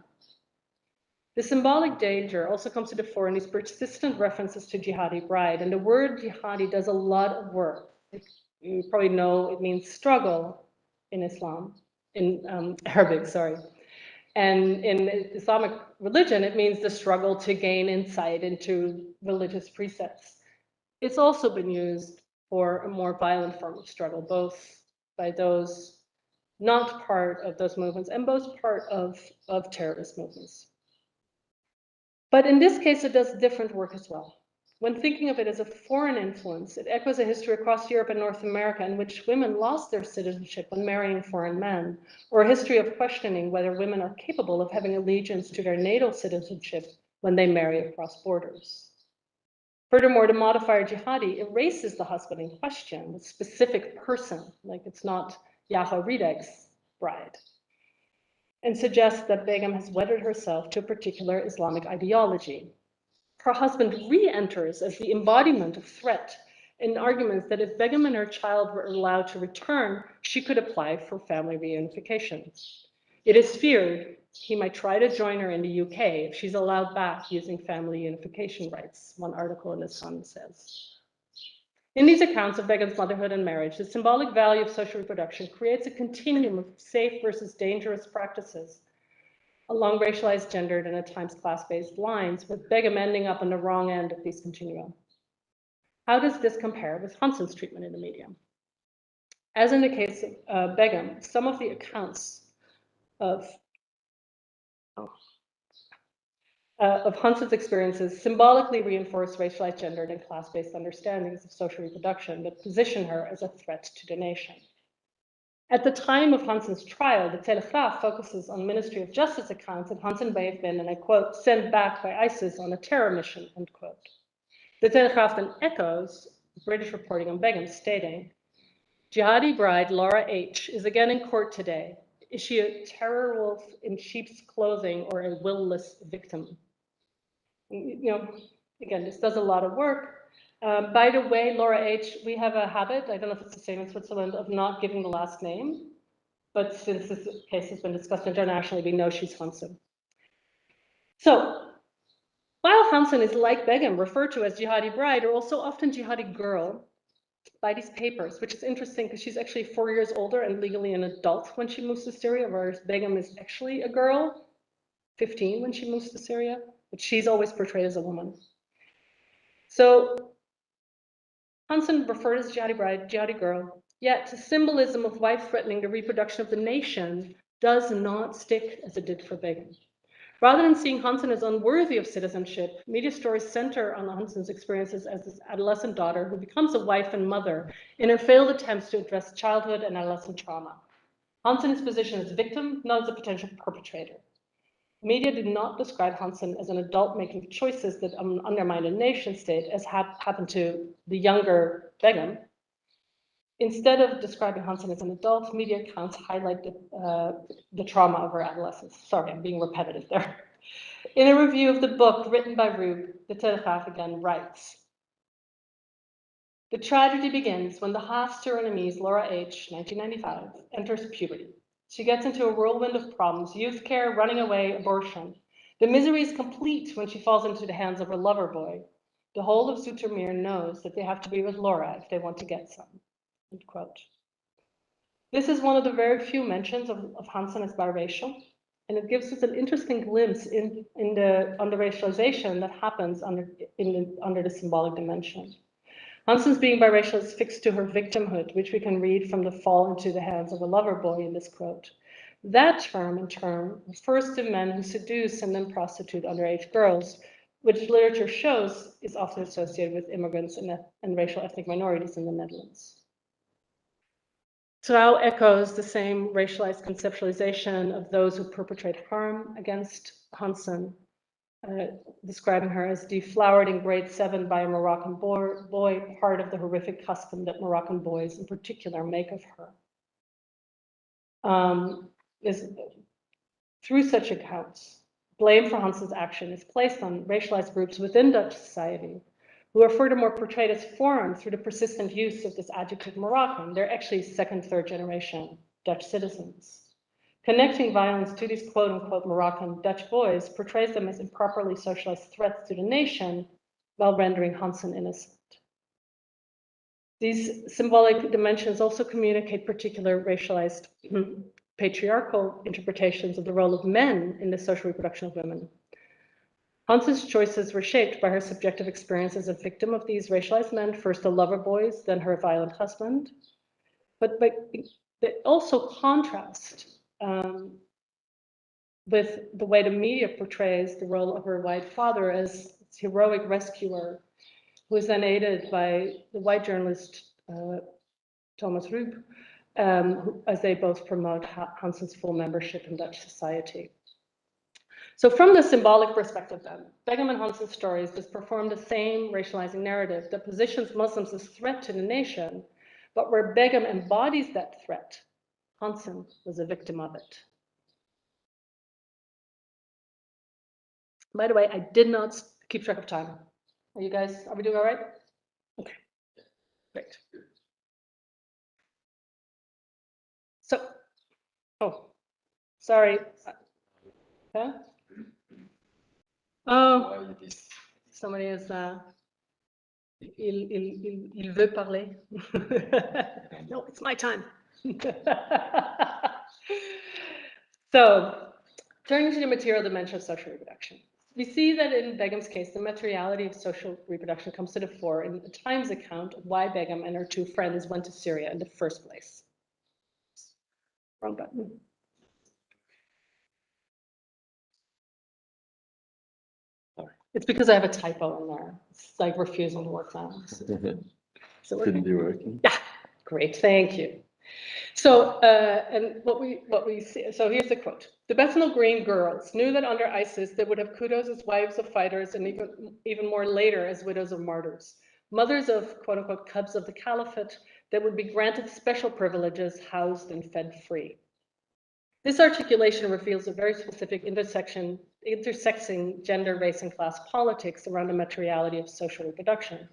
The symbolic danger also comes to the fore in these persistent references to jihadi bride, and the word jihadi does a lot of work. You probably know it means struggle in Islam, in Arabic, sorry. And in Islamic religion, it means the struggle to gain insight into religious precepts. It's also been used for a more violent form of struggle, both by those not part of those movements and both part of terrorist movements. But in this case, it does different work as well. When thinking of it as a foreign influence, it echoes a history across Europe and North America in which women lost their citizenship when marrying foreign men, or a history of questioning whether women are capable of having allegiance to their natal citizenship when they marry across borders. Furthermore, the modifier jihadi erases the husband in question, the specific person, like it's not Yahya Redeg's bride, and suggests that Begum has wedded herself to a particular Islamic ideology. Her husband re-enters as the embodiment of threat in arguments that if Begum and her child were allowed to return, she could apply for family reunification. It is feared he might try to join her in the UK if she's allowed back using family unification rights, one article in The Sun says. In these accounts of Begum's motherhood and marriage, the symbolic value of social reproduction creates a continuum of safe versus dangerous practices along racialized, gendered, and at times class-based lines, with Begum ending up on the wrong end of these continuum. How does this compare with Hansen's treatment in the media? As in the case of Begum, some of the accounts of Hansen's experiences symbolically reinforce racialized, gendered, and class-based understandings of social reproduction that position her as a threat to the nation. At the time of Hansen's trial, the Telegraaf focuses on Ministry of Justice accounts that Hansen may have been, and I quote, sent back by ISIS on a terror mission, end quote. The Telegraaf then echoes British reporting on Begum, stating, jihadi bride Laura H. is again in court today. Is she a terror wolf in sheep's clothing or a will-less victim? You know, again, this does a lot of work. By the way, Laura H., we have a habit, I don't know if it's the same in Switzerland, of not giving the last name. But since this case has been discussed internationally, we know she's Hansen. So, while Hansen is, like Begum, referred to as jihadi bride, or also often jihadi girl by these papers, which is interesting because she's actually 4 years older and legally an adult when she moves to Syria, whereas Begum is actually a girl, 15 when she moves to Syria, but she's always portrayed as a woman. So Hansen referred as jihadi bride, jihadi girl, yet the symbolism of wife threatening the reproduction of the nation does not stick as it did for Begum. Rather than seeing Hansen as unworthy of citizenship, media stories center on Hansen's experiences as this adolescent daughter who becomes a wife and mother in her failed attempts to address childhood and adolescent trauma. Hansen is positioned as a victim, not as a potential perpetrator. Media did not describe Hansen as an adult making choices that undermine a nation state, as happened to the younger Begum. Instead of describing Hansen as an adult, media accounts highlight the trauma of her adolescence. Sorry, I'm being repetitive there. In a review of the book written by Rube, the Telegraaf again writes, the tragedy begins when the half-Surinamese Laura H., 1995, enters puberty. She gets into a whirlwind of problems, youth care, running away, abortion. The misery is complete when she falls into the hands of her lover boy. The whole of Zoetermeer knows that they have to be with Laura if they want to get some. End quote. This is one of the very few mentions of Hansen as biracial, and it gives us an interesting glimpse on the racialization that happens under the symbolic dimension. Hansen's being biracial is fixed to her victimhood, which we can read from the fall into the hands of a lover boy in this quote. That term, in turn, refers to men who seduce and then prostitute underage girls, which literature shows is often associated with immigrants and racial ethnic minorities in the Netherlands. Trouw echoes the same racialized conceptualization of those who perpetrate harm against Hansen, describing her as deflowered in grade 7 by a Moroccan boy, part of the horrific custom that Moroccan boys in particular make of her. Through such accounts, blame for Hansen's action is placed on racialized groups within Dutch society who are furthermore portrayed as foreign through the persistent use of this adjective Moroccan. They're actually second, third generation Dutch citizens. Connecting violence to these quote-unquote Moroccan Dutch boys portrays them as improperly socialized threats to the nation while rendering Hansen innocent. These symbolic dimensions also communicate particular racialized patriarchal interpretations of the role of men in the social reproduction of women. Hansen's choices were shaped by her subjective experience as a victim of these racialized men, first the lover boys, then her violent husband. But they also contrast with the way the media portrays the role of her white father as this heroic rescuer, who is then aided by the white journalist Thomas Rupp, as they both promote Hansen's full membership in Dutch society. So from the symbolic perspective then, Begum and Hansen's stories just perform the same racializing narrative that positions Muslims as a threat to the nation, but where Begum embodies that threat, Hansen was a victim of it. By the way, I did not keep track of time. Are we doing all right? Okay, great. So, oh, sorry. Huh? Oh, somebody is, il veut parler. No, it's my time. So, turning to the material dimension of social reproduction. We see that in Begum's case, the materiality of social reproduction comes to the fore in the Times account of why Begum and her two friends went to Syria in the first place. Wrong button. It's because I have a typo in there. It's like refusing to work now. So Couldn't be working. Yeah, great, thank you. So, and what we see, so here's the quote. The Bethnal Green girls knew that under ISIS they would have kudos as wives of fighters and even more later as widows of martyrs. Mothers of quote unquote cubs of the caliphate that would be granted special privileges, housed and fed free. This articulation reveals a very specific intersecting gender, race, and class politics around the materiality of social reproduction.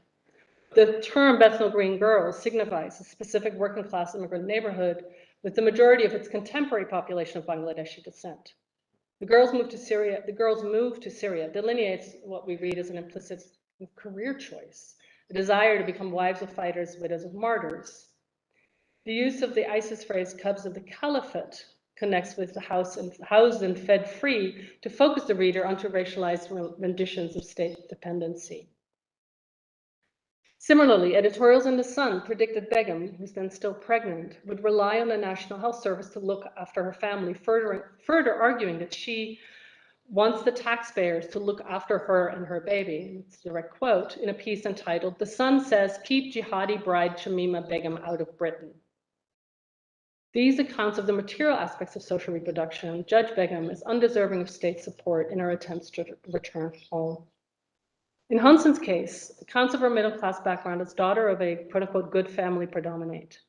The term Bethnal Green girls signifies a specific working class immigrant neighborhood with the majority of its contemporary population of Bangladeshi descent. The girls move to Syria delineates what we read as an implicit career choice, a desire to become wives of fighters, widows of martyrs. The use of the ISIS phrase cubs of the caliphate connects with the housed and fed free to focus the reader onto racialized renditions of state dependency. Similarly, editorials in The Sun predicted Begum, who's then still pregnant, would rely on the National Health Service to look after her family, further arguing that she wants the taxpayers to look after her and her baby. It's a direct quote in a piece entitled, "The Sun says, keep jihadi bride Shamima Begum out of Britain." These accounts of the material aspects of social reproduction judge Begum as undeserving of state support in her attempts to return home. In Hansen's case, accounts of her middle-class background as daughter of a quote-unquote good family predominate.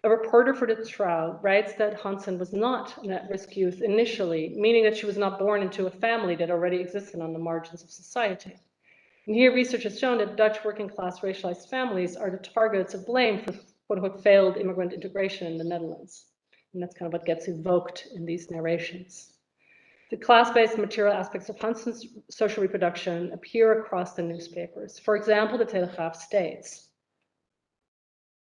A reporter for the trial writes that Hansen was not an at-risk youth initially, meaning that she was not born into a family that already existed on the margins of society. And here research has shown that Dutch working-class racialized families are the targets of blame for quote-unquote failed immigrant integration in the Netherlands. And that's kind of what gets evoked in these narrations. The class-based material aspects of Hansen's social reproduction appear across the newspapers. For example, the Telegraaf states,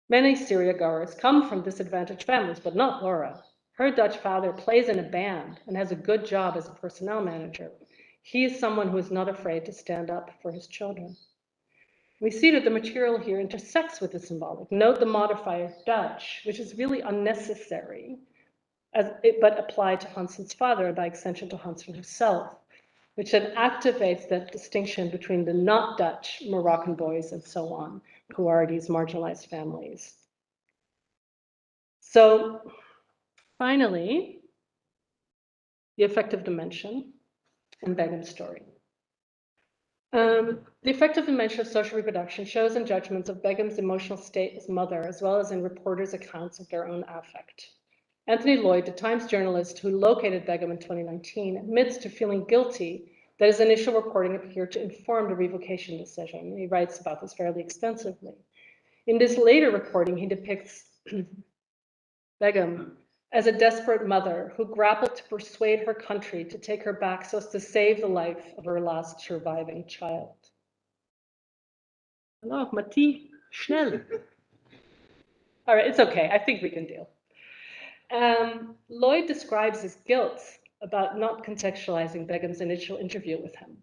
many Syria-goers come from disadvantaged families, but not Laura. Her Dutch father plays in a band and has a good job as a personnel manager. He is someone who is not afraid to stand up for his children. We see that the material here intersects with the symbolic. Note the modifier Dutch, which is really unnecessary, but applied to Hansen's father and by extension to Hansen himself, which then activates that distinction between the not Dutch Moroccan boys and so on, who are these marginalized families. So finally, the affective dimension in Begum's story. The affective dimension of social reproduction shows in judgments of Begum's emotional state as mother, as well as in reporters' accounts of their own affect. Anthony Lloyd, the Times journalist who located Begum in 2019, admits to feeling guilty that his initial reporting appeared to inform the revocation decision. He writes about this fairly extensively. In this later reporting, he depicts Begum as a desperate mother who grappled to persuade her country to take her back so as to save the life of her last surviving child. Hello, Mati, schnell. All right, it's okay. I think we can deal. Lloyd describes his guilt about not contextualizing Begum's initial interview with him.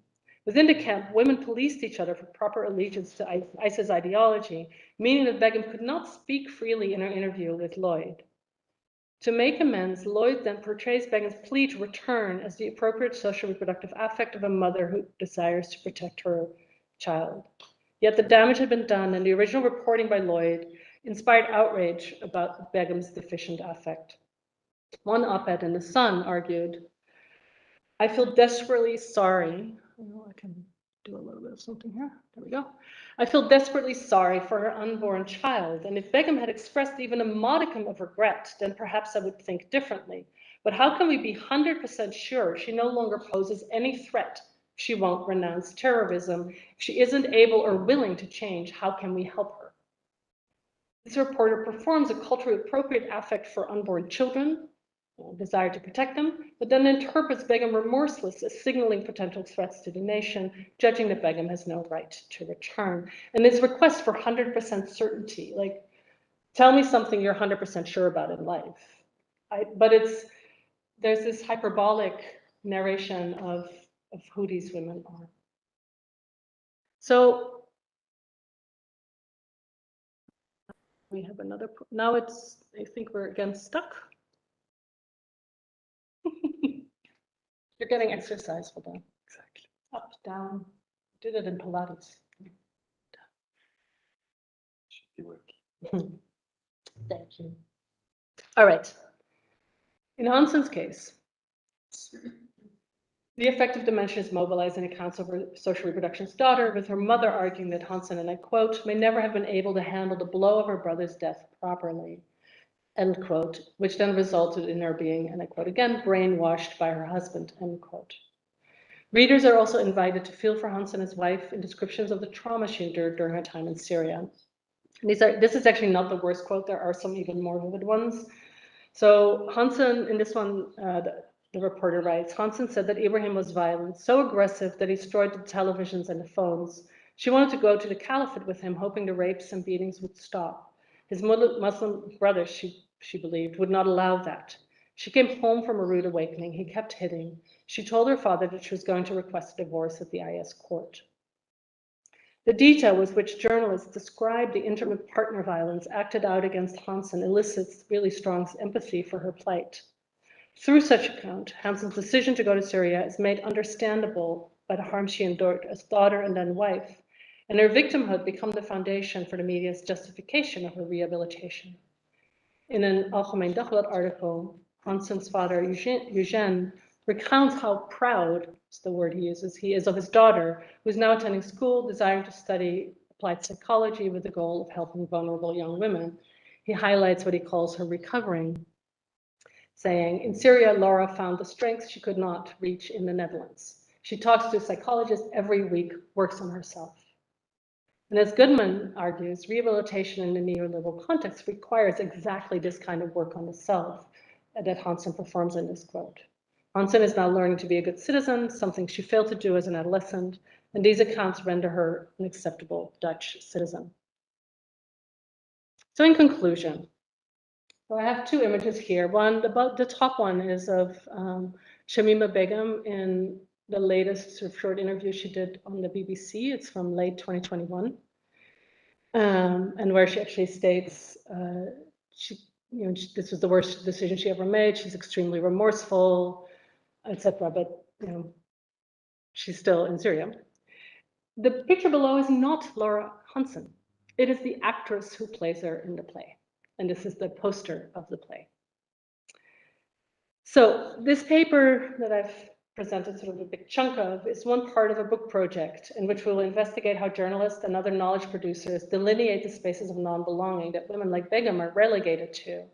Within the camp, women policed each other for proper allegiance to ISIS ideology, meaning that Begum could not speak freely in her interview with Lloyd. To make amends, Lloyd then portrays Begum's plea to return as the appropriate social reproductive affect of a mother who desires to protect her child. Yet the damage had been done, and the original reporting by Lloyd inspired outrage about Begum's deficient affect. One op-ed in The Sun argued, "I feel desperately sorry." I can do a little bit of something here. There we go. "I feel desperately sorry for her unborn child, and if Begum had expressed even a modicum of regret, then perhaps I would think differently. But how can we be 100% sure she no longer poses any threat if she won't renounce terrorism? If she isn't able or willing to change, how can we help her?" This reporter performs a culturally appropriate affect for unborn children, desire to protect them, but then interprets Begum remorseless as signaling potential threats to the nation, judging that Begum has no right to return. And his request for 100% certainty, like, tell me something you're 100% sure about in life. But there's this hyperbolic narration of who these women are. So we have another, now it's, I think we're again stuck. You're getting exercise, hold on. Exactly. Up, down. Did it in Pilates. Should be working. Thank you. All right. In Hansen's case, the affective dimension is mobilized in accounts of her social reproduction's daughter, with her mother arguing that Hansen, and I quote, "may never have been able to handle the blow of her brother's death properly," end quote, which then resulted in her being, and I quote again, "brainwashed by her husband," end quote. Readers are also invited to feel for Hansen and his wife in descriptions of the trauma she endured during her time in Syria. And this is actually not the worst quote. There are some even more vivid ones. So Hansen, in this one, the reporter writes, "Hansen said that Ibrahim was violent, so aggressive that he destroyed the televisions and the phones. She wanted to go to the caliphate with him, hoping the rapes and beatings would stop. His Muslim brother, she believed, would not allow that. She came home from a rude awakening. He kept hitting. She told her father that she was going to request a divorce at the IS court." The detail with which journalists describe the intimate partner violence acted out against Hansen elicits really strong empathy for her plight. Through such account, Hansen's decision to go to Syria is made understandable by the harm she endured as daughter and then wife, and her victimhood become the foundation for the media's justification of her rehabilitation. In an Algemeen Dagblad article, Hansen's father, Eugène, recounts how proud, is the word he uses, he is of his daughter, who is now attending school, desiring to study applied psychology with the goal of helping vulnerable young women. He highlights what he calls her recovering, saying, "In Syria, Laura found the strength she could not reach in the Netherlands. She talks to a psychologist every week, works on herself." And as Goodman argues, rehabilitation in the neoliberal context requires exactly this kind of work on the self that Hansen performs in this quote. Hansen is now learning to be a good citizen, something she failed to do as an adolescent, and these accounts render her an acceptable Dutch citizen. So in conclusion, I have two images here. One, the top one is of Shamima Begum in the latest sort of short interview she did on the BBC. It's from late 2021. And where she actually states this was the worst decision she ever made. She's extremely remorseful, etc. But she's still in Syria. The picture below is not Laura Hansen. It is the actress who plays her in the play. And this is the poster of the play. So this paper that I've presented sort of a big chunk of is one part of a book project in which we'll investigate how journalists and other knowledge producers delineate the spaces of non-belonging that women like Begum are relegated to,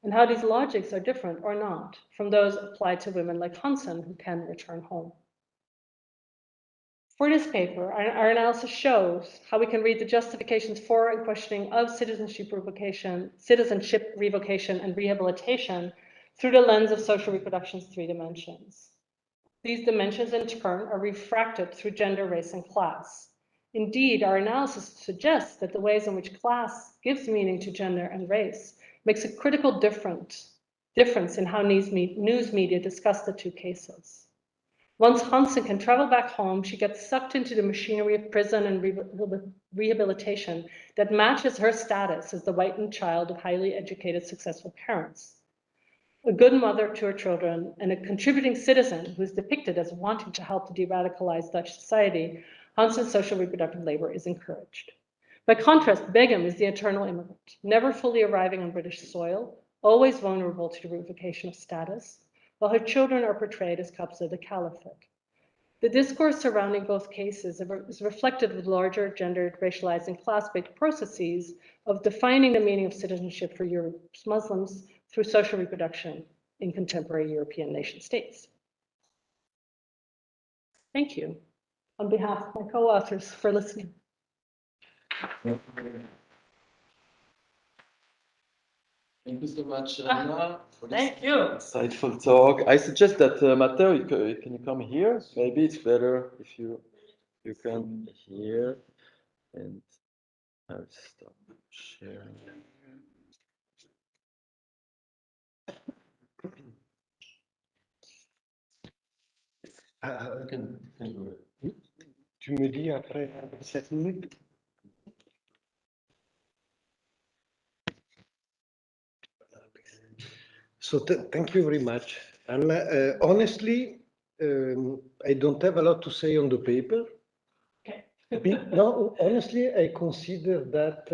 and how these logics are different or not from those applied to women like Hansen who can return home. For this paper, our analysis shows how we can read the justifications for and questioning of citizenship revocation and rehabilitation through the lens of social reproduction's 3 dimensions. These dimensions, in turn, are refracted through gender, race, and class. Indeed, our analysis suggests that the ways in which class gives meaning to gender and race makes a critical difference in how news media discuss the 2 cases. Once Hansen can travel back home, she gets sucked into the machinery of prison and rehabilitation that matches her status as the whitened child of highly educated, successful parents. A good mother to her children and a contributing citizen who is depicted as wanting to help to de-radicalize Dutch society, Hansen's social reproductive labor is encouraged. By contrast, Begum is the eternal immigrant, never fully arriving on British soil, always vulnerable to the revocation of status, while her children are portrayed as cubs of the caliphate. The discourse surrounding both cases is reflected with larger gendered, racialized, and class-based processes of defining the meaning of citizenship for Europe's Muslims through social reproduction in contemporary European nation states. Thank you, on behalf of my co-authors, for listening. Thank you so much, Anna, for this Thank you. insightful talk. I suggest that Matteo, can you come here? Maybe it's better if you can here, and I'll stop sharing. Tu me dis après 7 minutes? So thank you very much. And honestly, I don't have a lot to say on the paper. Okay. No, honestly, I consider that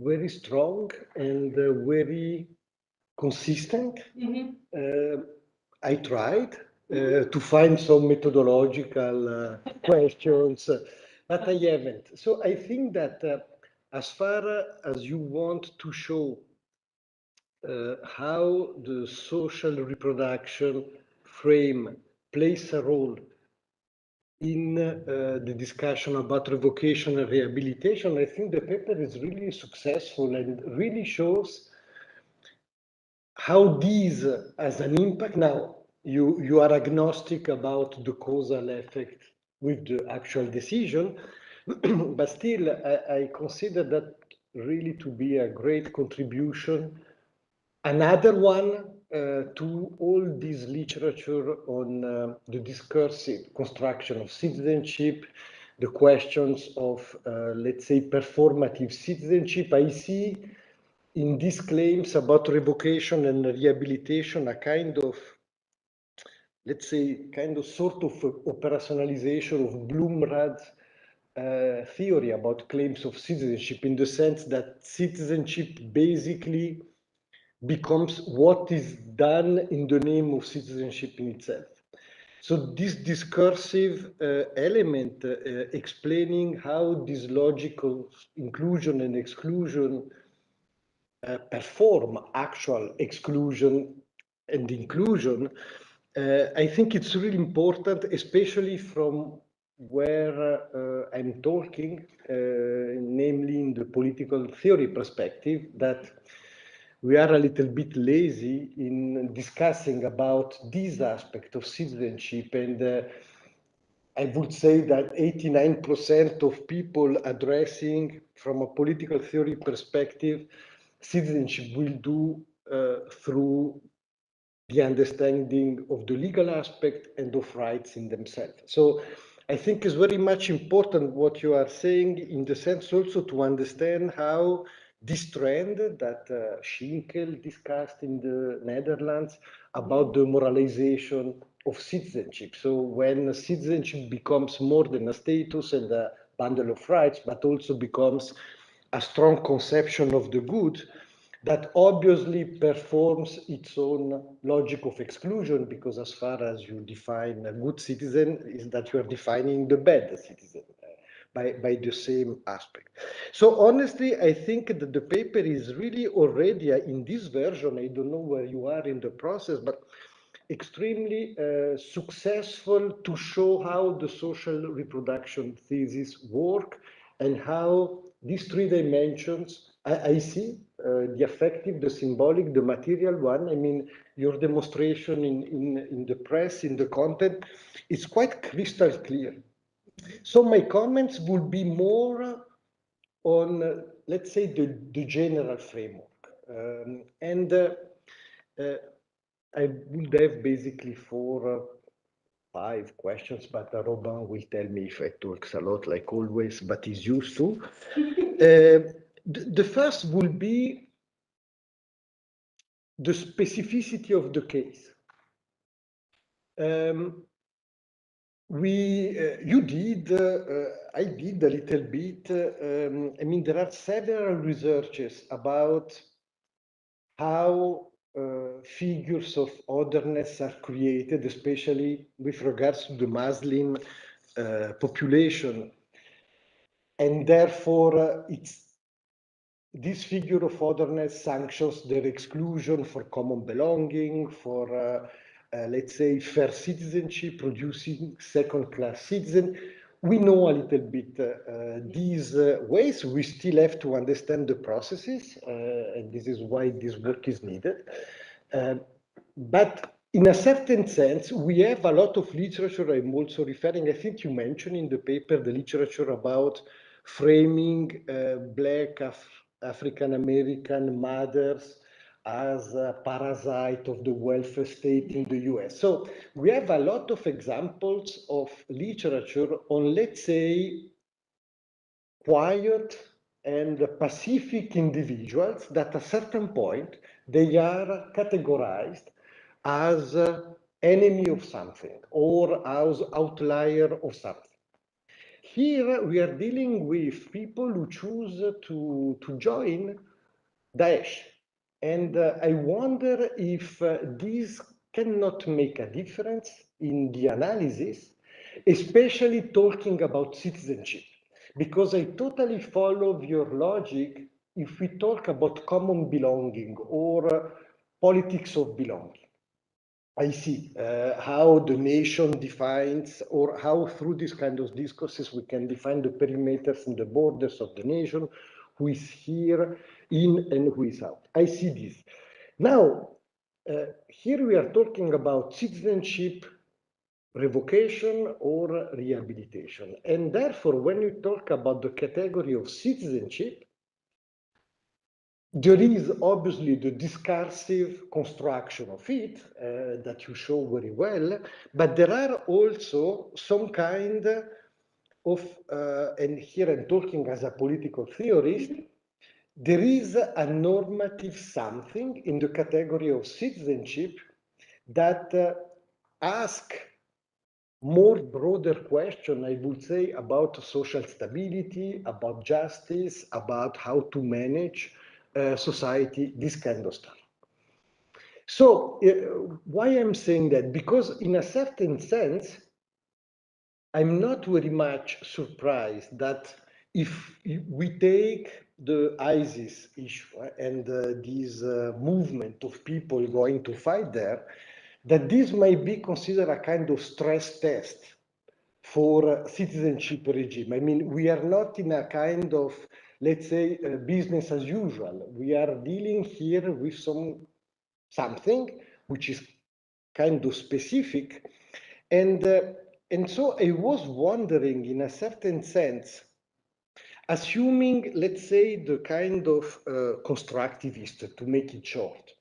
very strong and very consistent. Mm-hmm. I tried to find some methodological questions, but I haven't. So I think that as far as you want to show how the social reproduction frame plays a role in the discussion about revocation and rehabilitation, I think the paper is really successful and really shows how these has an impact. Now, you are agnostic about the causal effect with the actual decision, but still, I consider that really to be a great contribution. Another one to all this literature on the discursive construction of citizenship, the questions of, let's say, performative citizenship. I see in these claims about revocation and rehabilitation a kind of, let's say, sort of operationalization of Bloomrad's theory about claims of citizenship, in the sense that citizenship basically becomes what is done in the name of citizenship in itself. So this discursive element explaining how this logical inclusion and exclusion perform actual exclusion and inclusion, I think it's really important, especially from where I'm talking, namely in the political theory perspective, that we are a little bit lazy in discussing about this aspect of citizenship. And I would say that 89% of people addressing from a political theory perspective citizenship will do through the understanding of the legal aspect and of rights in themselves. So I think it's very much important what you are saying, in the sense also to understand how this trend that Schinkel discussed in the Netherlands about the moralization of citizenship. So when citizenship becomes more than a status and a bundle of rights, but also becomes a strong conception of the good, that obviously performs its own logic of exclusion, because as far as you define a good citizen, is that you are defining the bad citizen by the same aspect. So honestly, I think that the paper is really already in this version. I don't know where you are in the process, but extremely successful to show how the social reproduction thesis work and how these three dimensions, I see the affective, the symbolic, the material one. I mean, your demonstration in the press, in the content, is quite crystal clear. So my comments would be more on, let's say, the general framework. I would have basically 4 or 5 questions, but Robin will tell me if I talk a lot, like always, but he's used to. The first will be the specificity of the case. You did, I did a little bit. I mean, there are several researches about how figures of otherness are created, especially with regards to the Muslim population. And therefore, this figure of otherness sanctions their exclusion for common belonging, for, let's say, fair citizenship, producing second-class citizen. We know a little bit these ways. We still have to understand the processes, and this is why this work is needed. But in a certain sense, we have a lot of literature. I'm also referring, I think you mentioned in the paper, the literature about framing Black African-American mothers as a parasite of the welfare state in the US. So we have a lot of examples of literature on, let's say, quiet and pacific individuals that at a certain point, they are categorized as enemy of something or as outlier of something. Here we are dealing with people who choose to join Daesh. And I wonder if this cannot make a difference in the analysis, especially talking about citizenship, because I totally follow your logic if we talk about common belonging or politics of belonging. I see how the nation defines, or how through this kind of discourses we can define the perimeters and the borders of the nation, who is here in and who is out. I see this. Now, here we are talking about citizenship revocation or rehabilitation. And therefore, when you talk about the category of citizenship, there is obviously the discursive construction of it that you show very well, but there are also some kind of, and here I'm talking as a political theorist, there is a normative something in the category of citizenship that asks more broader question, I would say, about social stability, about justice, about how to manage society, this kind of stuff. So why I'm saying that? Because in a certain sense, I'm not very much surprised that if we take the ISIS issue and this movement of people going to fight there, that this might be considered a kind of stress test for citizenship regime. I mean, we are not in a kind of, let's say, business as usual. We are dealing here with something which is kind of specific. And so I was wondering, in a certain sense, assuming, let's say, the kind of constructivist, to make it short,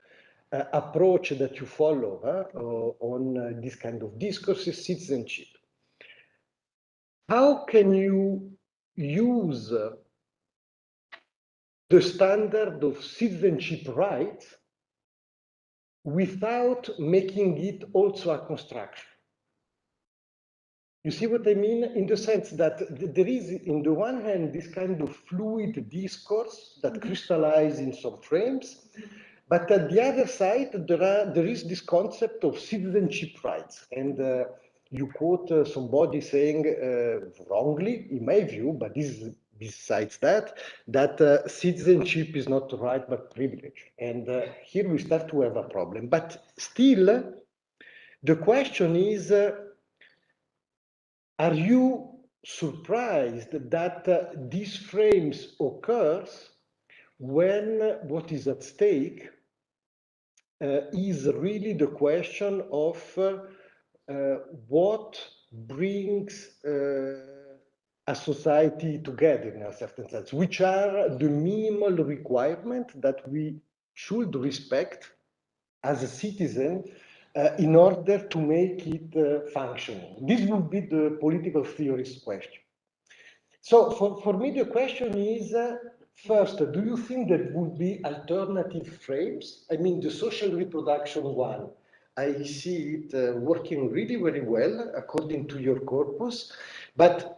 approach that you follow on this kind of discourses, citizenship, how can you use the standard of citizenship rights without making it also a construction? You see what I mean? In the sense that there is, in the one hand, this kind of fluid discourse that crystallizes in some frames, but at the other side, there is this concept of citizenship rights. And you quote somebody saying, wrongly, in my view, but this is besides that citizenship is not right, but privilege. And here we start to have a problem. But still, The question is, are you surprised that these frames occurs when what is at stake is really the question of what brings a society together in a certain sense, which are the minimal requirements that we should respect as a citizen in order to make it functioning. This would be the political theorist question. So for me, the question is, first, do you think there would be alternative frames? I mean, the social reproduction one, I see it working really very well according to your corpus, but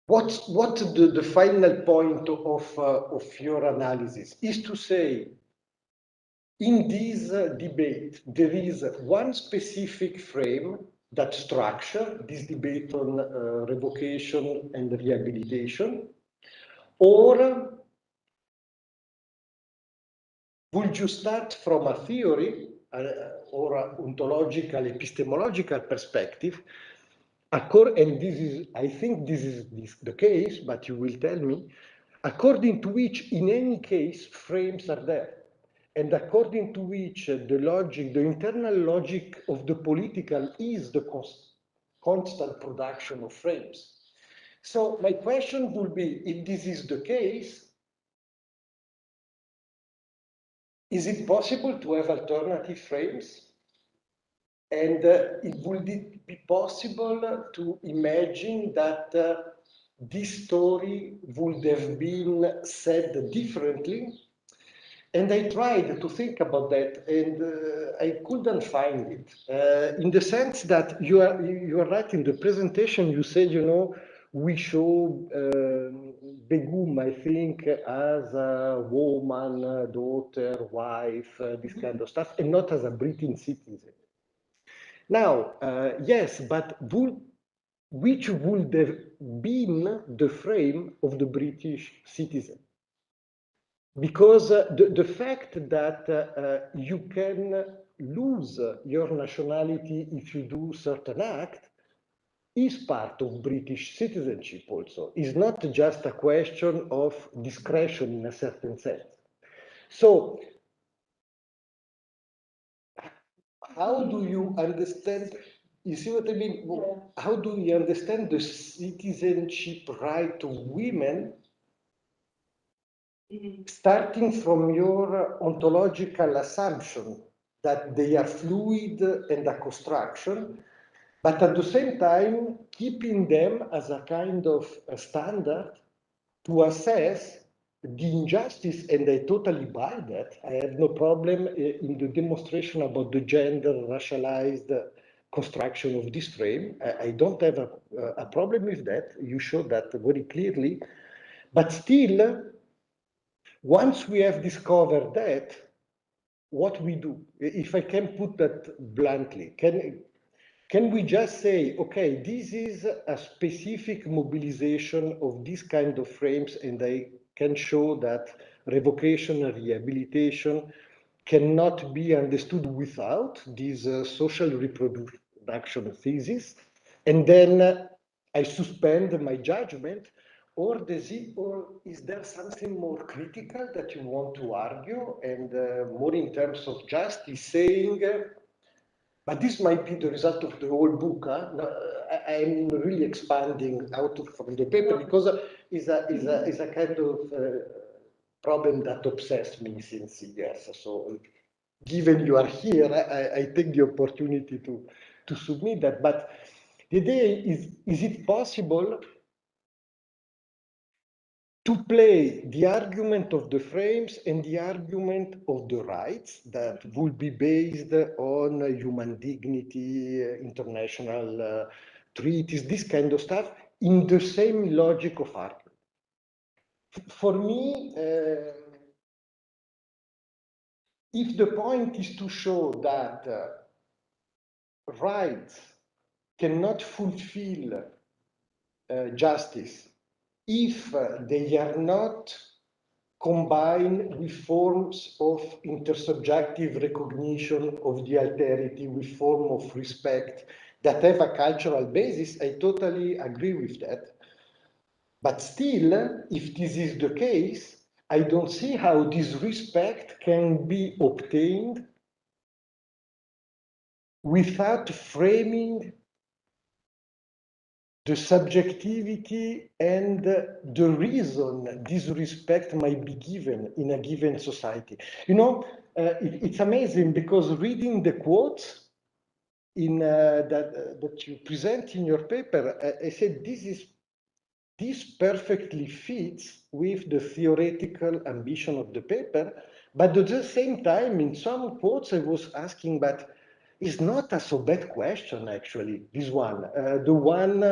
what the final point of your analysis is to say, in this debate, there is one specific frame that structure this debate on revocation and rehabilitation, or would you start from a theory or an ontological, epistemological perspective, and this is, I think this is the case, but you will tell me, according to which, in any case, frames are there. And according to which the logic, the internal logic of the political is the constant production of frames. So my question would be, if this is the case, is it possible to have alternative frames? And would it be possible to imagine that this story would have been said differently? And I tried to think about that, and I couldn't find it. In the sense that you are right in the presentation. You said, you know, we show Begum, I think, as a woman, daughter, wife, this kind of stuff, and not as a British citizen. Now, yes, but which would have been the frame of the British citizen? Because the fact that you can lose your nationality if you do certain act is part of British citizenship also. It's not just a question of discretion in a certain sense. So, how do you understand, you see what I mean? How do you understand the citizenship right of women starting from your ontological assumption that they are fluid and a construction, but at the same time keeping them as a kind of a standard to assess the injustice, and I totally buy that. I have no problem in the demonstration about the gender racialized construction of this frame. I don't have a problem with that. You showed that very clearly. But still, once we have discovered that, what we do, if I can put that bluntly, can we just say, okay, this is a specific mobilization of this kind of frames, and I can show that revocation and rehabilitation cannot be understood without this social reproduction thesis, and then I suspend my judgment, or is there something more critical that you want to argue, and more in terms of justice, saying, but this might be the result of the whole book. Huh? No, I'm really expanding out from the paper because it's a kind of problem that obsessed me since years. So, given you are here, I take the opportunity to submit that. But the idea is it possible to play the argument of the frames and the argument of the rights that will be based on human dignity, international treaties, this kind of stuff, in the same logic of argument? For me, if the point is to show that rights cannot fulfill justice if they are not combined with forms of intersubjective recognition of the alterity, with form of respect that have a cultural basis. I totally agree with that. But still, if this is the case, I don't see how this respect can be obtained without framing the subjectivity and the reason this respect might be given in a given society. You know, it's amazing because reading the quotes in that you present in your paper, I said this perfectly fits with the theoretical ambition of the paper, but at the same time, in some quotes, I was asking, but it's not a so bad question, actually, this one. The one,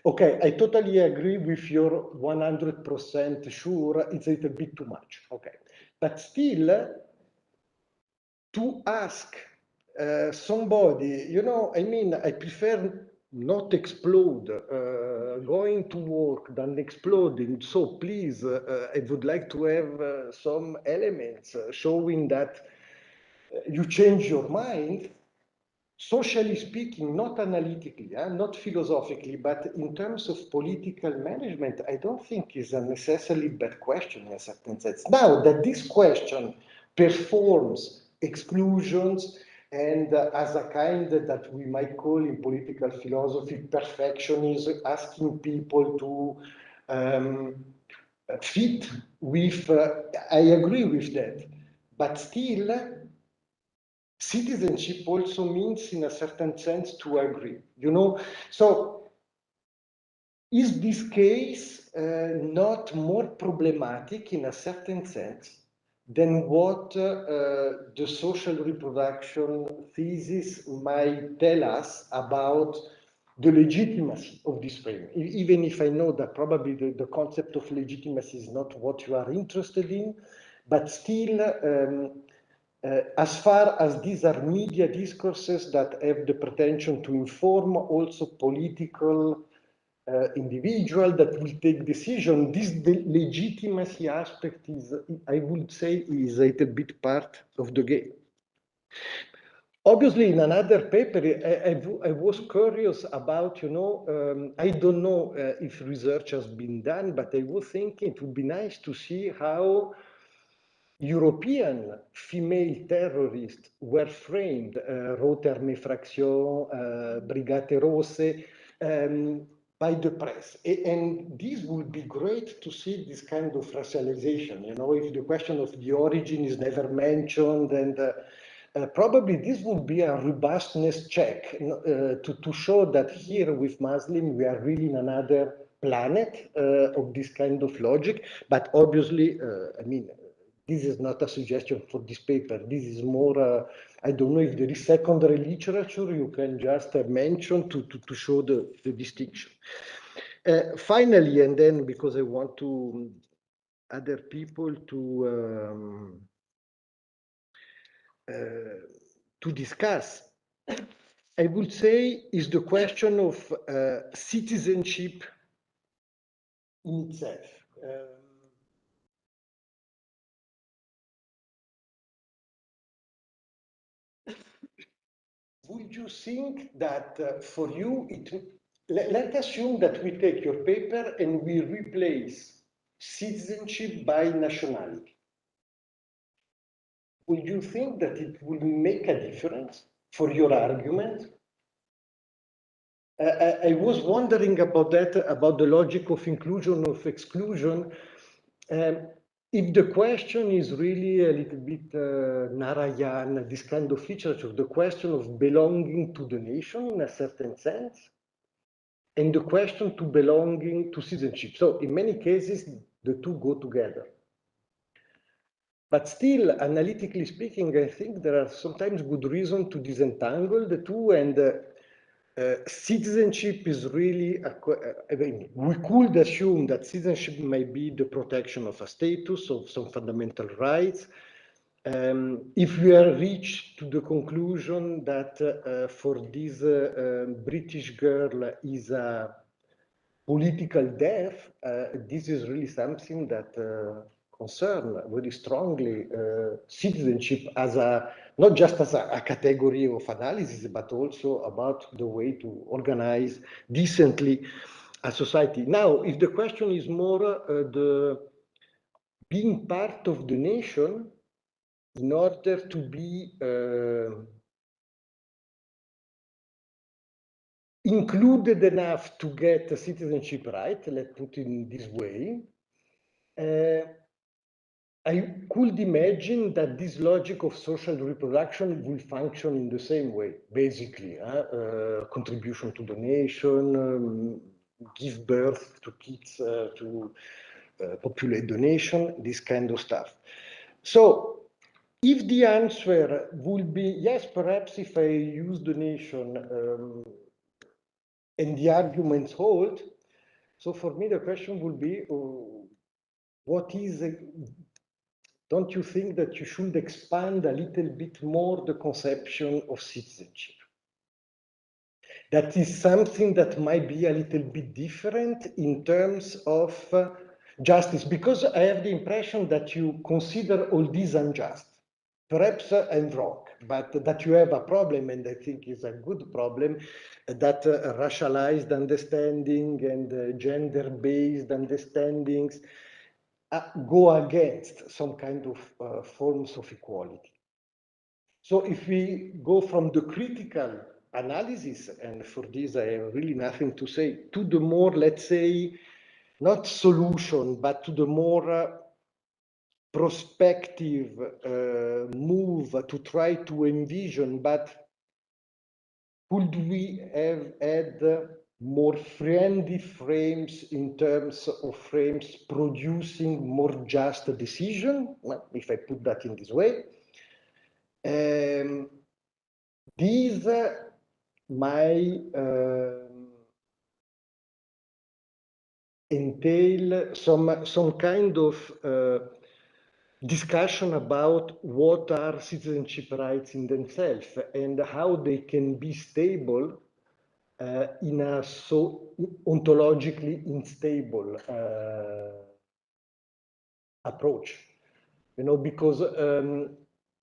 okay, I totally agree with your 100% sure, it's a little bit too much, okay. But still, to ask somebody, you know, I mean, I prefer not explode, going to work than exploding. So please, I would like to have some elements showing that you change your mind, socially speaking, not analytically, not philosophically, but in terms of political management, I don't think is a necessarily bad question in a certain sense. Now that this question performs exclusions and as a kind that we might call in political philosophy perfectionism, asking people to fit with, I agree with that, but still citizenship also means in a certain sense to agree, you know. So is this case not more problematic in a certain sense than what the social reproduction thesis might tell us about the legitimacy of this frame? Even if I know that probably the concept of legitimacy is not what you are interested in, but still, as far as these are media discourses that have the pretension to inform also political individual that will take decision, this legitimacy aspect is, I would say, is a little bit part of the game. Obviously, in another paper, I was curious about, you know, I don't know if research has been done, but I was thinking it would be nice to see how European female terrorists were framed, Rotterdam Fraction, Brigate Rosse, by the press. And this would be great to see this kind of racialization, you know, if the question of the origin is never mentioned, and probably this would be a robustness check to show that here with Muslim, we are really in another planet of this kind of logic. But obviously, I mean, this is not a suggestion for this paper. This is more, I don't know if there is secondary literature you can just mention to show the distinction. Finally, and then because I want to other people to discuss, I would say is the question of citizenship in itself. Would you think that for you, let's assume that we take your paper and we replace citizenship by nationality. Would you think that it would make a difference for your argument? I was wondering about that, about the logic of inclusion, of exclusion. If the question is really a little bit Narayan, this kind of literature, the question of belonging to the nation in a certain sense, and the question to belonging to citizenship. So in many cases, the two go together. But still, analytically speaking, I think there are sometimes good reasons to disentangle the two, and citizenship is really, I mean, we could assume that citizenship may be the protection of a status, of some fundamental rights. If we are reached to the conclusion that for this British girl is a political death, this is really something that concern very strongly citizenship as not just as a category of analysis, but also about the way to organize decently a society. Now, if the question is more the being part of the nation in order to be included enough to get a citizenship right, let's put it in this way, I could imagine that this logic of social reproduction will function in the same way, basically, contribution to the nation, give birth to kids, to populate the nation, this kind of stuff. So if the answer will be yes, perhaps if I use the nation and the arguments hold, so for me the question will be, what is don't you think that you should expand a little bit more the conception of citizenship? That is something that might be a little bit different in terms of justice, because I have the impression that you consider all these unjust. Perhaps I'm wrong, but that you have a problem, and I think is a good problem, that racialized understanding and gender-based understandings go against some kind of forms of equality. So if we go from the critical analysis, and for this I have really nothing to say, to the more, let's say, not solution, but to the more prospective move to try to envision, but could we have had more friendly frames in terms of frames producing more just decision, if I put that in this way. These might entail some kind of discussion about what are citizenship rights in themselves and how they can be stable in a so ontologically unstable approach, you know, because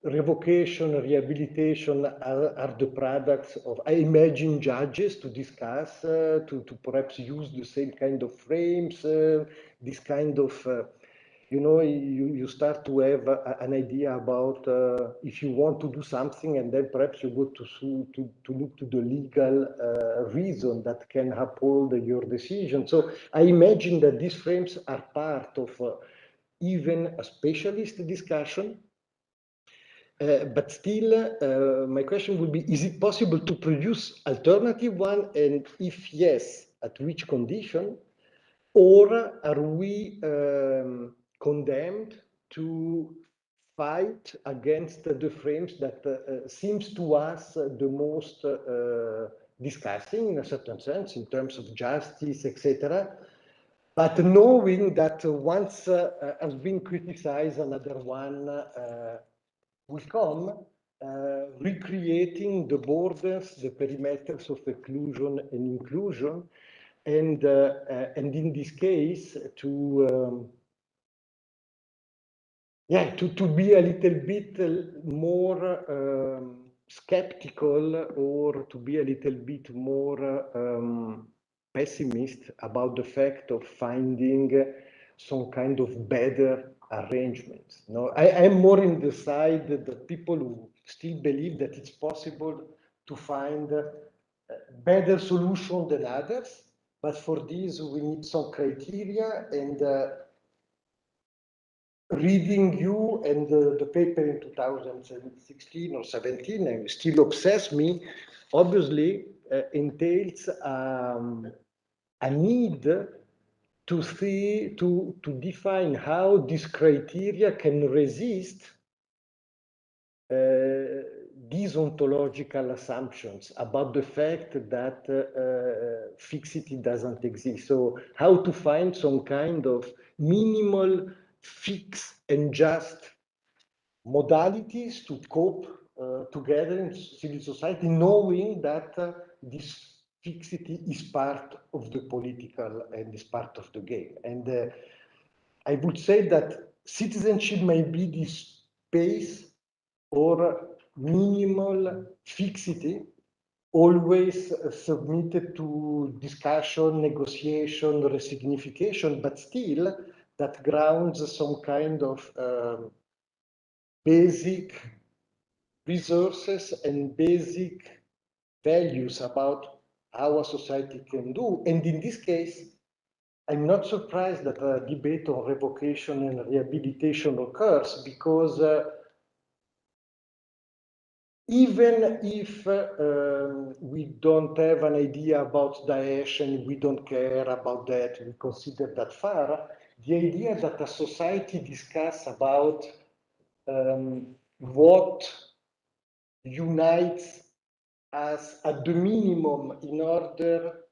revocation, rehabilitation are the products of, I imagine, judges to discuss, to perhaps use the same kind of frames, this kind of, you know, you start to have an idea about if you want to do something, and then perhaps you go to look to the legal reason that can uphold your decision. So I imagine that these frames are part of even a specialist discussion. But still, my question would be, is it possible to produce alternative one? And if yes, at which condition? Or are we condemned to fight against the frames that seems to us the most disgusting in a certain sense in terms of justice, etc. But knowing that once has been criticized, another one will come, recreating the borders, the perimeters of exclusion and inclusion, and in this case to be a little bit more skeptical, or to be a little bit more pessimist about the fact of finding some kind of better arrangements. No, I am more in the side that people who still believe that it's possible to find better solution than others, but for this we need some criteria, and reading you and the paper in 2016 or 17 and still obsess me, obviously entails a need to see, to define how this criteria can resist these ontological assumptions about the fact that fixity doesn't exist. So how to find some kind of minimal, fixed and just modalities to cope together in civil society, knowing that this fixity is part of the political and is part of the game. And I would say that citizenship may be this space or minimal fixity, always submitted to discussion, negotiation, resignification, but still that grounds some kind of basic resources and basic values about how a society can do. And in this case, I'm not surprised that a debate on revocation and rehabilitation occurs, because even if we don't have an idea about Daesh and we don't care about that, we consider that far, the idea that a society discuss about what unites us at the minimum in order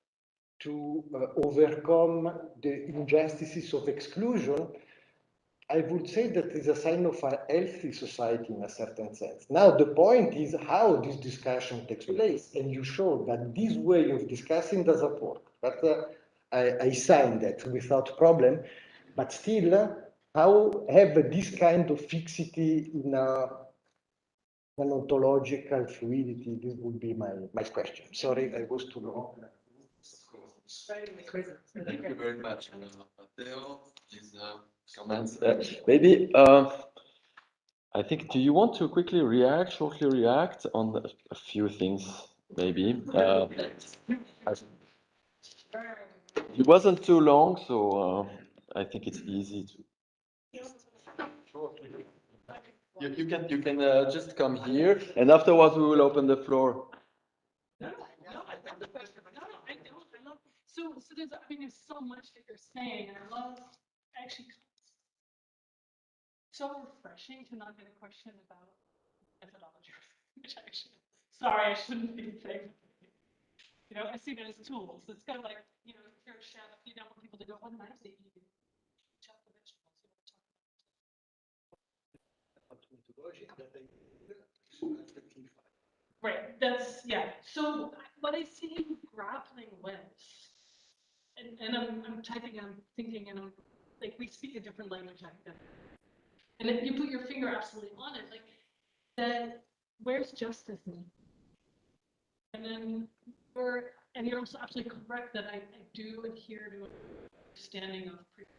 to overcome the injustices of exclusion, I would say that is a sign of a healthy society in a certain sense. Now, the point is how this discussion takes place, and you show that this way of discussing doesn't work. But I signed that without problem, but still, how have this kind of fixity in an ontological fluidity? This would be my question. Sorry, I was too long. Thank you very much, Matteo. These comments. Maybe I think. Do you want to quickly shortly react on a few things? Maybe. It wasn't too long, so I think it's easy to. Shortly. You can just come here, and afterwards we will open the floor. So there's, I mean, there's so much that you're saying, and I love actually. So refreshing to not get a question about methodology, which actually, sorry, I shouldn't be saying. You know, I see that as tools. It's kind of like, you know, if you're a chef, you don't want people to go, what knives they eat? Chop the vegetables. Right, that's, yeah. So what I see you grappling with, and I'm typing, I'm thinking, and I'm like, we speak a different language, and if you put your finger absolutely on it, like, then where's justice in? And then and you're also absolutely correct that I do adhere to an understanding of everything.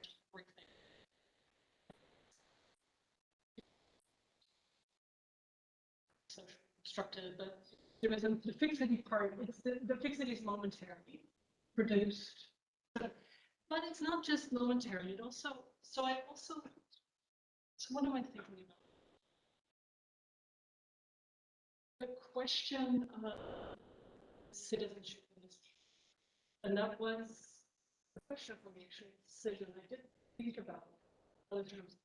Social constructed, but there is the fixity part. It's the fixity is momentarily produced, but it's not just momentary. It also. So what am I thinking about? The question of citizenship, and that was the question for me. Actually, decision I did think about other terms.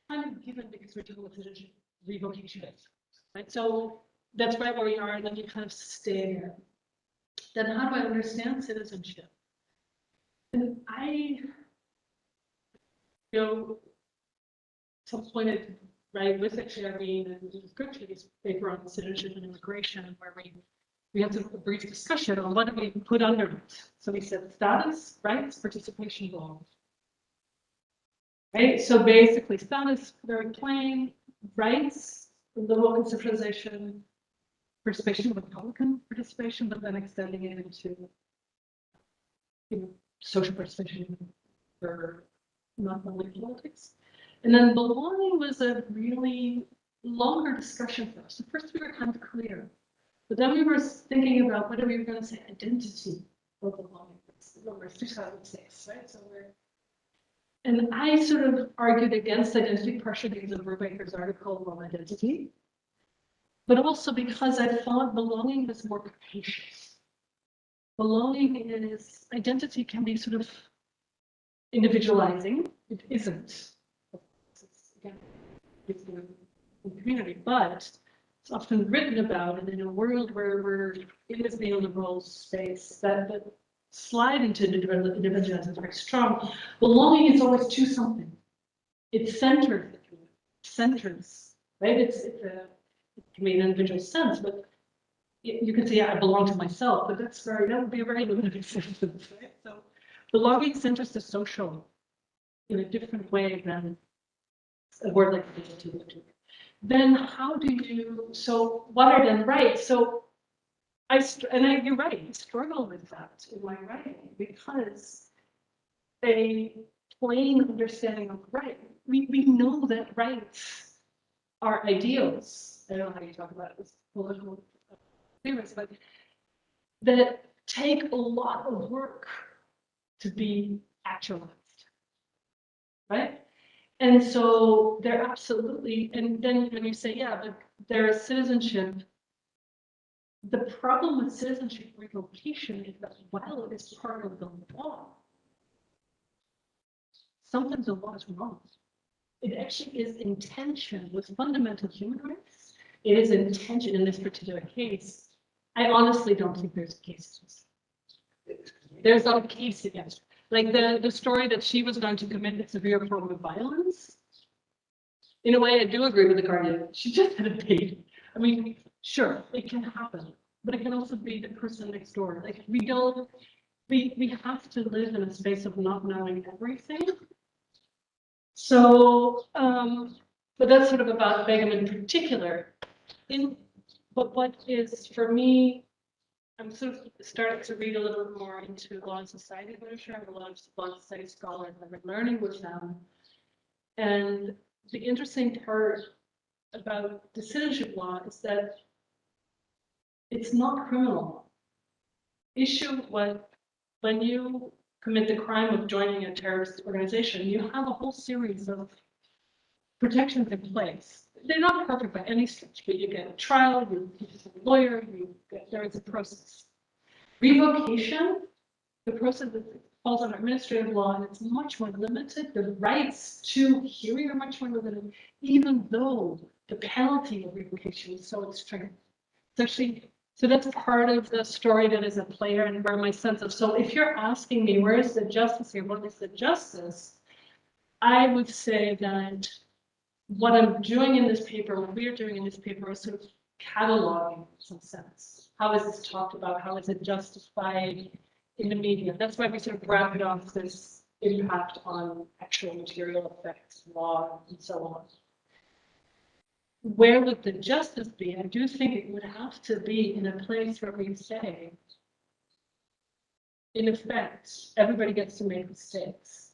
Kind of given because we're dealing with citizenship revocation, right? So that's right where we are, and then you kind of stay there. Then how do I understand citizenship? And some point, right, with actually Irene and Gertrude's paper on citizenship and immigration, where we had a brief discussion on what do we put under it. So we said status, rights, participation, belonging. Right, so basically status, very plain, rights, liberal conceptualization, participation, Republican participation, but then extending it into, you know, social participation for not only politics. And then belonging was a really longer discussion for us. So first we were kind of clear, but then we were thinking about whether we were going to say identity or belonging. It's number 2006, right? So and I sort of argued against identity, partially because of Brubaker's article on identity, but also because I thought belonging was more capacious. Belonging is, identity can be sort of individualizing. It isn't. Again, it's in the community, but it's often written about, and in a world where we're in this neoliberal space, that slide into individualism is very strong. Belonging is always to something. It's centered, right? It can be an individual sense, but you could say, yeah, I belong to myself, but that would be a very limited sentence, right? So belonging centers to social in a different way than a word like digital, then how do you, so what are then rights? So you're right, I struggle with that in my writing because a plain understanding of right, we know that rights are ideals. I don't know how you talk about it with political theorists, but that take a lot of work to be actualized, right? And so they're absolutely, and then when you say, yeah, but there is citizenship, the problem with citizenship revocation is that while it is part of the law, sometimes the law is wrong. It actually is in tension with fundamental human rights. It is in tension in this particular case. I honestly don't think there's cases. There's not a case against. Like the story that she was going to commit a severe form of violence. In a way, I do agree with the Guardian. She just had a baby. I mean, sure, it can happen, but it can also be the person next door. Like we have to live in a space of not knowing everything. So, but that's sort of about Begum in particular. But what is for me, I'm sort of starting to read a little bit more into law and society literature. I'm a lot of law and society scholars. I've been learning with them. And the interesting part about the citizenship law is that it's not criminal law. Issue when you commit the crime of joining a terrorist organization, you have a whole series of protections in place. They're not perfect by any stretch, but you get a trial, you get a lawyer, there is a process. Revocation, the process that falls under administrative law, and it's much more limited. The rights to hearing are much more limited, even though the penalty of revocation is so extreme. It's actually, so that's part of the story that is at play here, and where my sense of, so if you're asking me, where is the justice here? What is the justice? I would say that what I'm doing in this paper, what we're doing in this paper, is sort of cataloging in some sense. How is this talked about? How is it justified in the media? That's why we sort of wrap it off this impact on actual material effects, law, and so on. Where would the justice be? I do think it would have to be in a place where we say, in effect, everybody gets to make mistakes.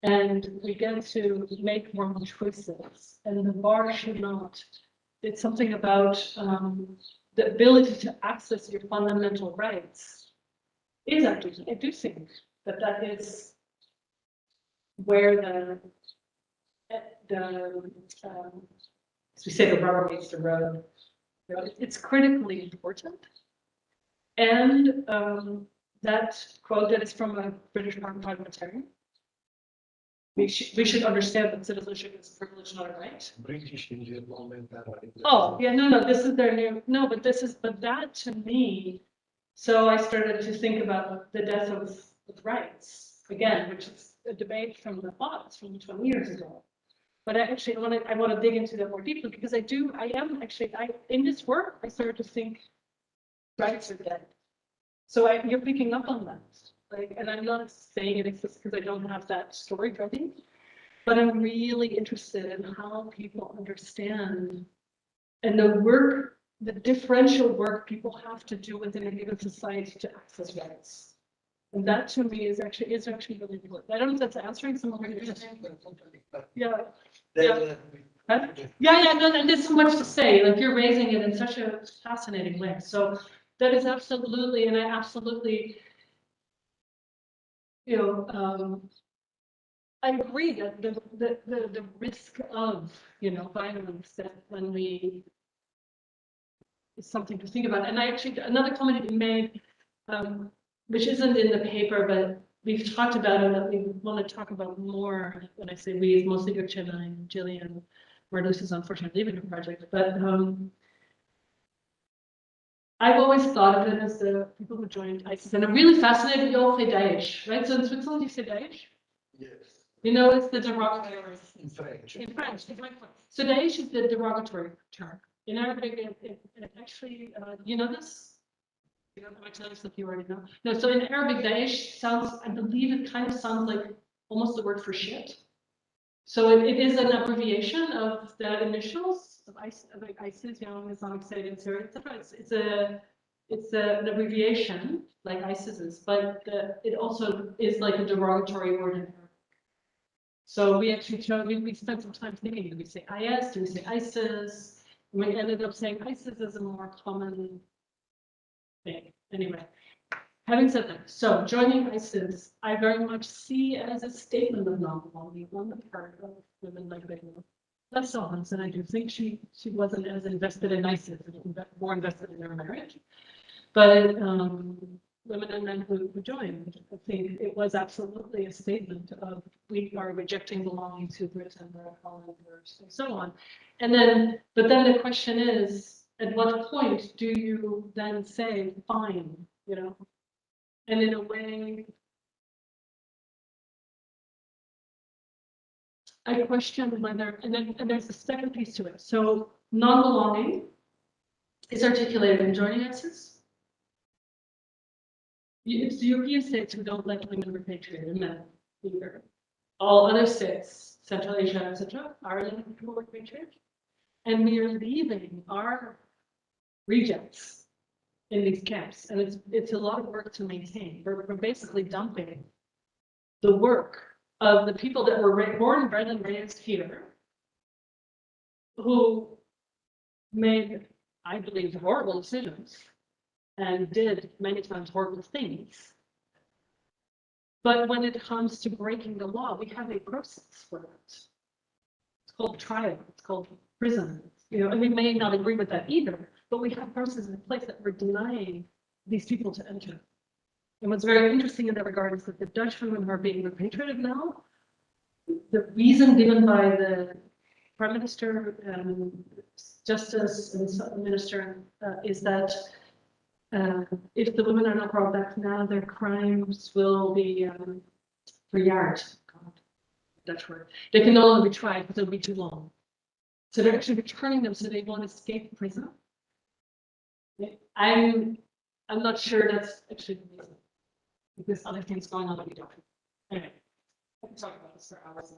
And we get to make more choices, and the bar should not. It's something about the ability to access your fundamental rights. Is actually, I do think that is where as we say, the rubber meets the road. You know, it's critically important. And that quote that is from a British parliamentarian. We should understand that citizenship is a privilege, not a right. British in the moment. Oh, yeah, no, this is their new, no, but that to me, so I started to think about the death of rights, again, which is a debate from the thoughts from 20 years ago. But I want to dig into that more deeply, because in this work, I started to think rights are dead. So you're picking up on that. Like, and I'm not saying it exists because I don't have that story ready, but I'm really interested in how people understand and the differential work people have to do within a given society to access rights. And that to me is actually really important. I don't know if that's answering some of your questions. Yeah. Yeah. Huh? Yeah, no, there's so much to say. Like, you're raising it in such a fascinating way. So that is absolutely, and I absolutely, you know, I agree that the risk of, you know, violence that when we is something to think about. And I actually, another comment you made, which isn't in the paper, but we've talked about it, that we want to talk about more. When I say we, it's mostly Gretchen and Gillian, where Luce is unfortunately leaving the project. But I've always thought of it as the people who joined ISIS, and I'm really fascinated. You all say Daesh, right? So in Switzerland, you say Daesh. Yes. You know, it's the derogatory. In French. In French, exactly. So Daesh is the derogatory term. In Arabic, it actually, you know this? You know, I tell you stuff you already know. No, so in Arabic, Daesh sounds, I believe it kind of sounds like almost the word for shit. So it is an abbreviation of the initials of ISIS, you know, Islamic State in Syria, etc. It's an abbreviation like ISIS is, but it also is like a derogatory word in Arabic. So we actually we spent some time thinking, do we say IS, do we say ISIS? And we ended up saying ISIS is a more common thing. Anyway, having said that, so joining ISIS, I very much see as a statement of non-belonging on the part of women like Beno. Less so Hansen, I do think she wasn't as invested in ISIS, more invested in her marriage. But women and men who joined, I think it was absolutely a statement of we are rejecting belonging to Britain or Holland or so on. And then, but then the question is, at what point do you then say, fine, you know? And in a way, I question whether, and there's a second piece to it. So non-belonging is articulated in joining ISIS. It's the European states who don't let women repatriate and men either. All other states, Central Asia, etc., are letting people repatriate. And we are leaving our rejects in these camps. And it's a lot of work to maintain. We're basically dumping the work of the people that were born, bred, and raised here, who made, I believe, horrible decisions and did many times horrible things. But when it comes to breaking the law, we have a process for it. It's called trial, it's called prison. You know, and we may not agree with that either, but we have processes in place that we're denying these people to enter. And what's very interesting in that regard is that the Dutch women who are being repatriated now, the reason given by the Prime Minister, Justice, and Minister is that if the women are not brought back now, their crimes will be verjaard. Dutch word. They can no longer be tried because it'll be too long. So they're actually returning them so they won't escape prison. I'm not sure that's actually the reason. Because other things going on that we don't. Anyway, I can talk about this for hours.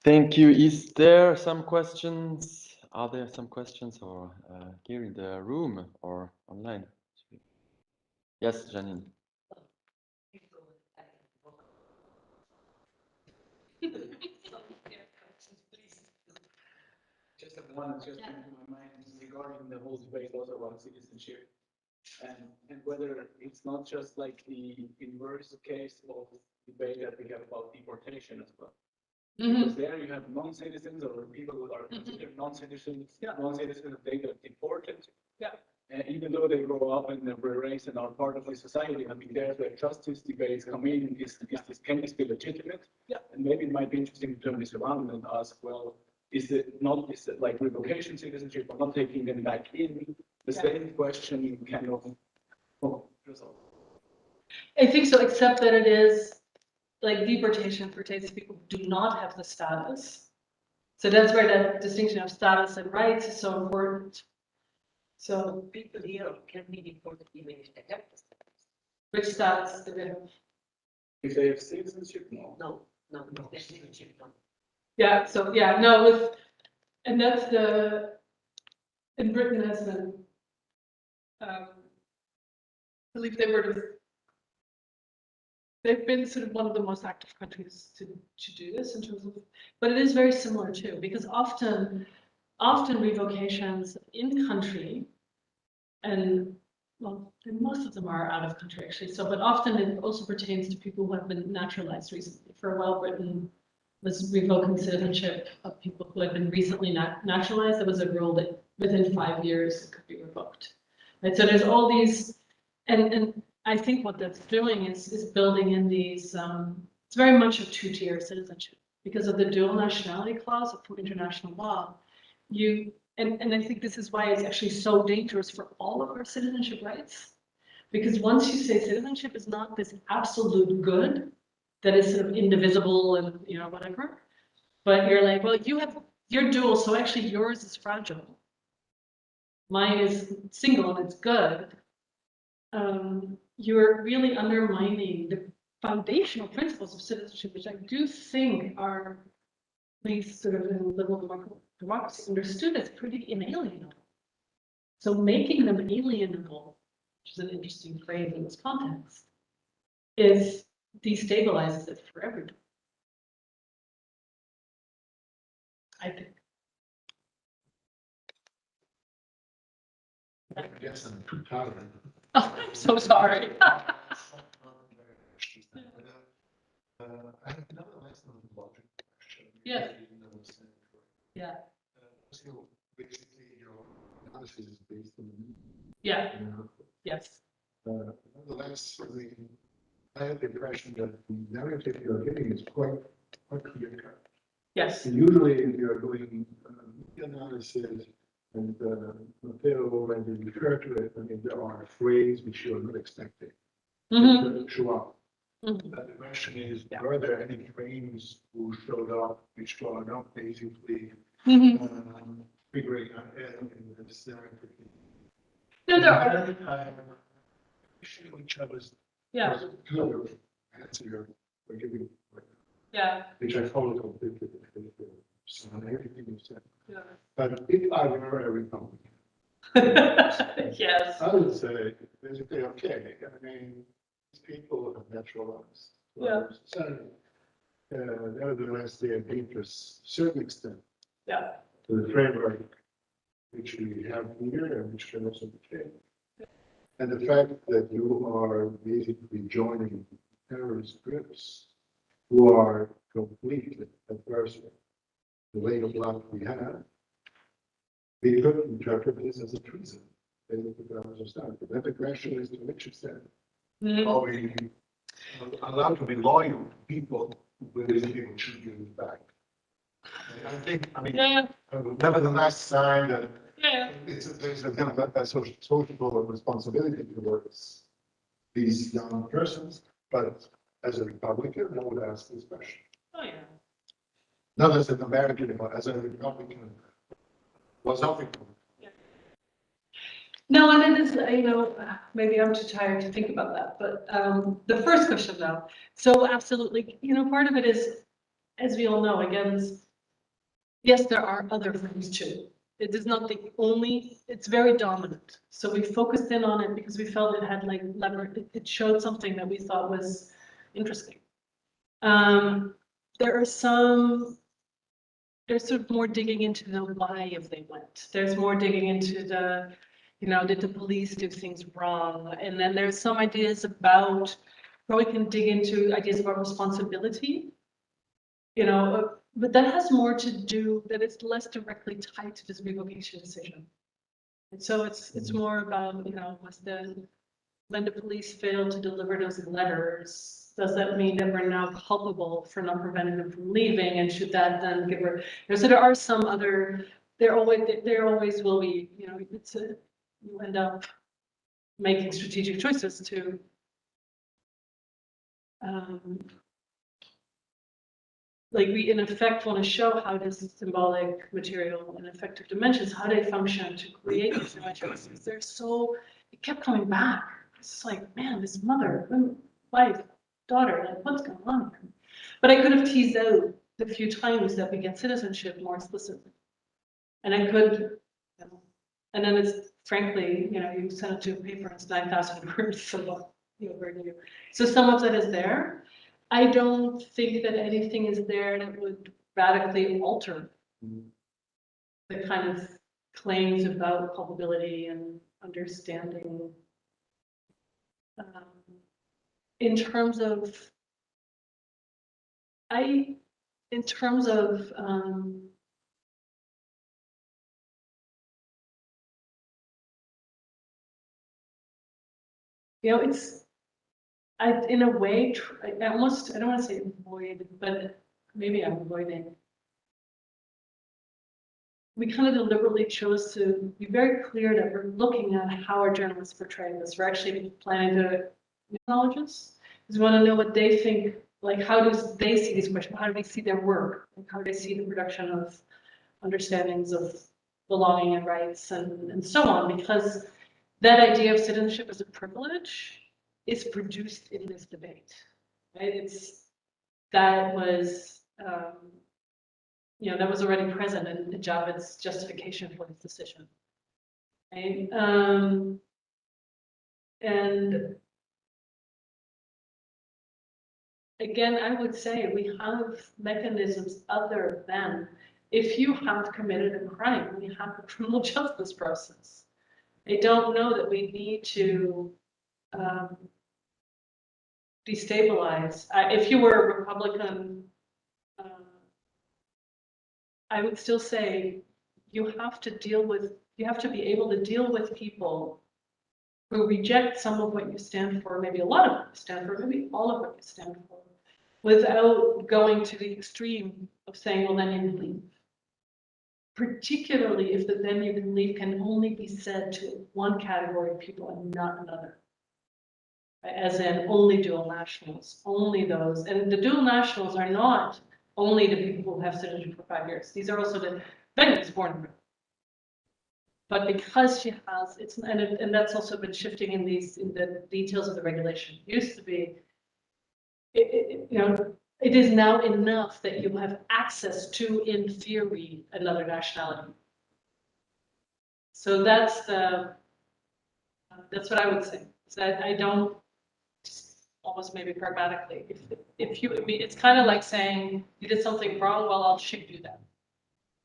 Thank you. Is there some questions? Are there some questions or here in the room or online? Yes, Janine. Just have one just came to my mind regarding the whole debate also about citizenship and whether it's not just like the inverse case of debate that we have about deportation as well. Because there you have non-citizens or people who are considered non-citizens, non-citizens, they get deported. Yeah. Even though they grow up and they're raised and are part of the society, I mean, there's the justice debates come in. Can this be legitimate? Yeah. And maybe it might be interesting to turn this around and ask, well, is it like revocation citizenship or not taking them back in? The same question kind of resolve. I think so, except that it is like deportation pertains to people who do not have the status. So that's where that distinction of status and rights is so important. So people here can be deported even if they have the status. Which status do they have? If they have citizenship, no. No, their citizenship, no. Yeah, so yeah, no, and that's in Britain has been, I believe they've been sort of one of the most active countries to do this in terms of, but it is very similar too, because often revocations in country, and well, most of them are out of country actually, so, but often it also pertains to people who have been naturalized recently. For a while, Britain was revoking citizenship of people who had been recently naturalized. There was a rule that within 5 years it could be revoked. Right? So there's all these, and I think what that's doing is building in these, it's very much a two-tier citizenship because of the dual nationality clause from international law. And I think this is why it's actually so dangerous for all of our citizenship rights. Because once you say citizenship is not this absolute good that is sort of indivisible and, you know, whatever, but you're like, well, you're dual, so actually yours is fragile. Mine is single and it's good. You're really undermining foundational principles of citizenship, which I do think are, at least sort of in liberal democracy, understood as pretty inalienable. So making them alienable, which is an interesting phrase in this context, is destabilizes it for everyone. I think. Yes, I'm too tolerant. Oh, I'm so sorry. I have another lesson on logic question. Yeah. Yeah. So basically, your analysis is based on. Yeah. Yes. Nonetheless, I have the impression that the narrative you're giving is quite clear cut. Yes. And usually, if you're doing media analysis, and Matteo already referred to it, I mean, there are phrases which you're not expecting to show up. Mhm. But the question is, are there any frames who showed up which are not basically figuring out in this narrative? No, there are. Which I was Yeah. answer you're giving, Yeah. which I followed completely. So everything you said. Yeah. But if I were a Republican, Yes. I would say basically, okay, I mean, these people have natural rights. Yeah. So, nevertheless, they are dangerous to a certain extent. Yeah. To the framework which we have here and which can also be changed. And the fact that you are basically joining terrorist groups who are completely adverse to the way of life we have, we could interpret this as a treason. But then the question is to which extent are we allowed to be loyal to people who basically should give it back? And I think, I mean, nevertheless, sign that there's a kind of a social responsibility towards these young persons, but as a Republican, I would ask this question. Oh, yeah. Not as an American, but as a Republican. What's something? No, and it is, maybe I'm too tired to think about that, but the first question though, so absolutely, part of it is, as we all know, again, yes, there are other things too. It is not the only, it's very dominant. So we focused in on it because we felt it had like it showed something that we thought was interesting. There's sort of more digging into the why if they went. There's more digging into the, did the police do things wrong? And then there's some ideas about, where we can dig into ideas about responsibility, but that has more to do, that it's less directly tied to this revocation decision. And so it's more about, when the police fail to deliver those letters, does that mean that we're now culpable for not preventing them from leaving? And should that then give her, so there are some other, there always will be, you end up making strategic choices to, like we in effect want to show how this symbolic material and effective dimensions, how they function to create these dimensions. They're so, it kept coming back. It's like, man, this mother, wife, daughter, like what's going on here? But I could have teased out the few times that we get citizenship more explicitly. And I could, and then it's frankly, you send it to a paper, it's 9,000 words, so what, so some of that is there. I don't think that anything is there that would radically alter the kind of claims about culpability and understanding. In terms of, it's, in a way, I don't want to say avoid, but maybe I'm avoiding. We kind of deliberately chose to be very clear that we're looking at how our journalists portray this. We're actually planning to technologists, because we want to know what they think, like how do they see these questions? How do they see their work? Like how do they see the production of understandings of belonging and rights and so on? Because that idea of citizenship as a privilege is produced in this debate. right? That was, that was already present in Javid's justification for his decision. Right? And again, I would say we have mechanisms other than if you have committed a crime, we have a criminal justice process. I don't know that we need to destabilize. If you were a Republican, I would still say you have to be able to deal with people who reject some of what you stand for, maybe a lot of what you stand for, maybe all of what you stand for, without going to the extreme of saying, well, then you can leave. Particularly if the then you can leave can only be said to one category of people and not another. As in only dual nationals, only those. And the dual nationals are not only the people who have citizenship for 5 years. These are also the Bennett's born in Britain. But because she has, and that's also been shifting in the details of the regulation. It used to be, it is now enough that you have access to, in theory, another nationality. So that's what I would say. So I don't, almost maybe pragmatically, it's kind of like saying you did something wrong, well, I'll ship you that.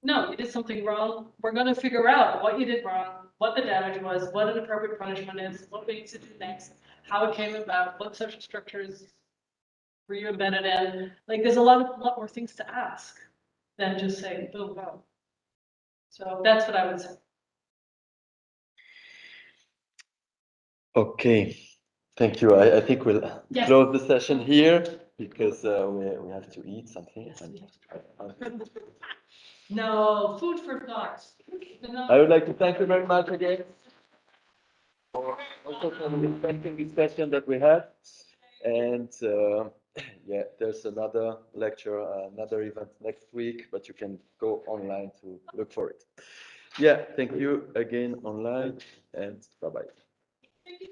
No, you did something wrong. We're going to figure out what you did wrong, what the damage was, what an appropriate punishment is, what we need to do next, how it came about, what social structures were you embedded in. Like, there's a lot more things to ask than just say, boom, go. So that's what I would say. Okay, thank you. I think we'll close the session here because we have to eat something. Yes, no, food for thought. I would like to thank you very much again for also for the interesting discussion that we had. And yeah, there's another lecture, another event next week, but you can go online to look for it. Yeah, thank you again online, and bye-bye. Thank you so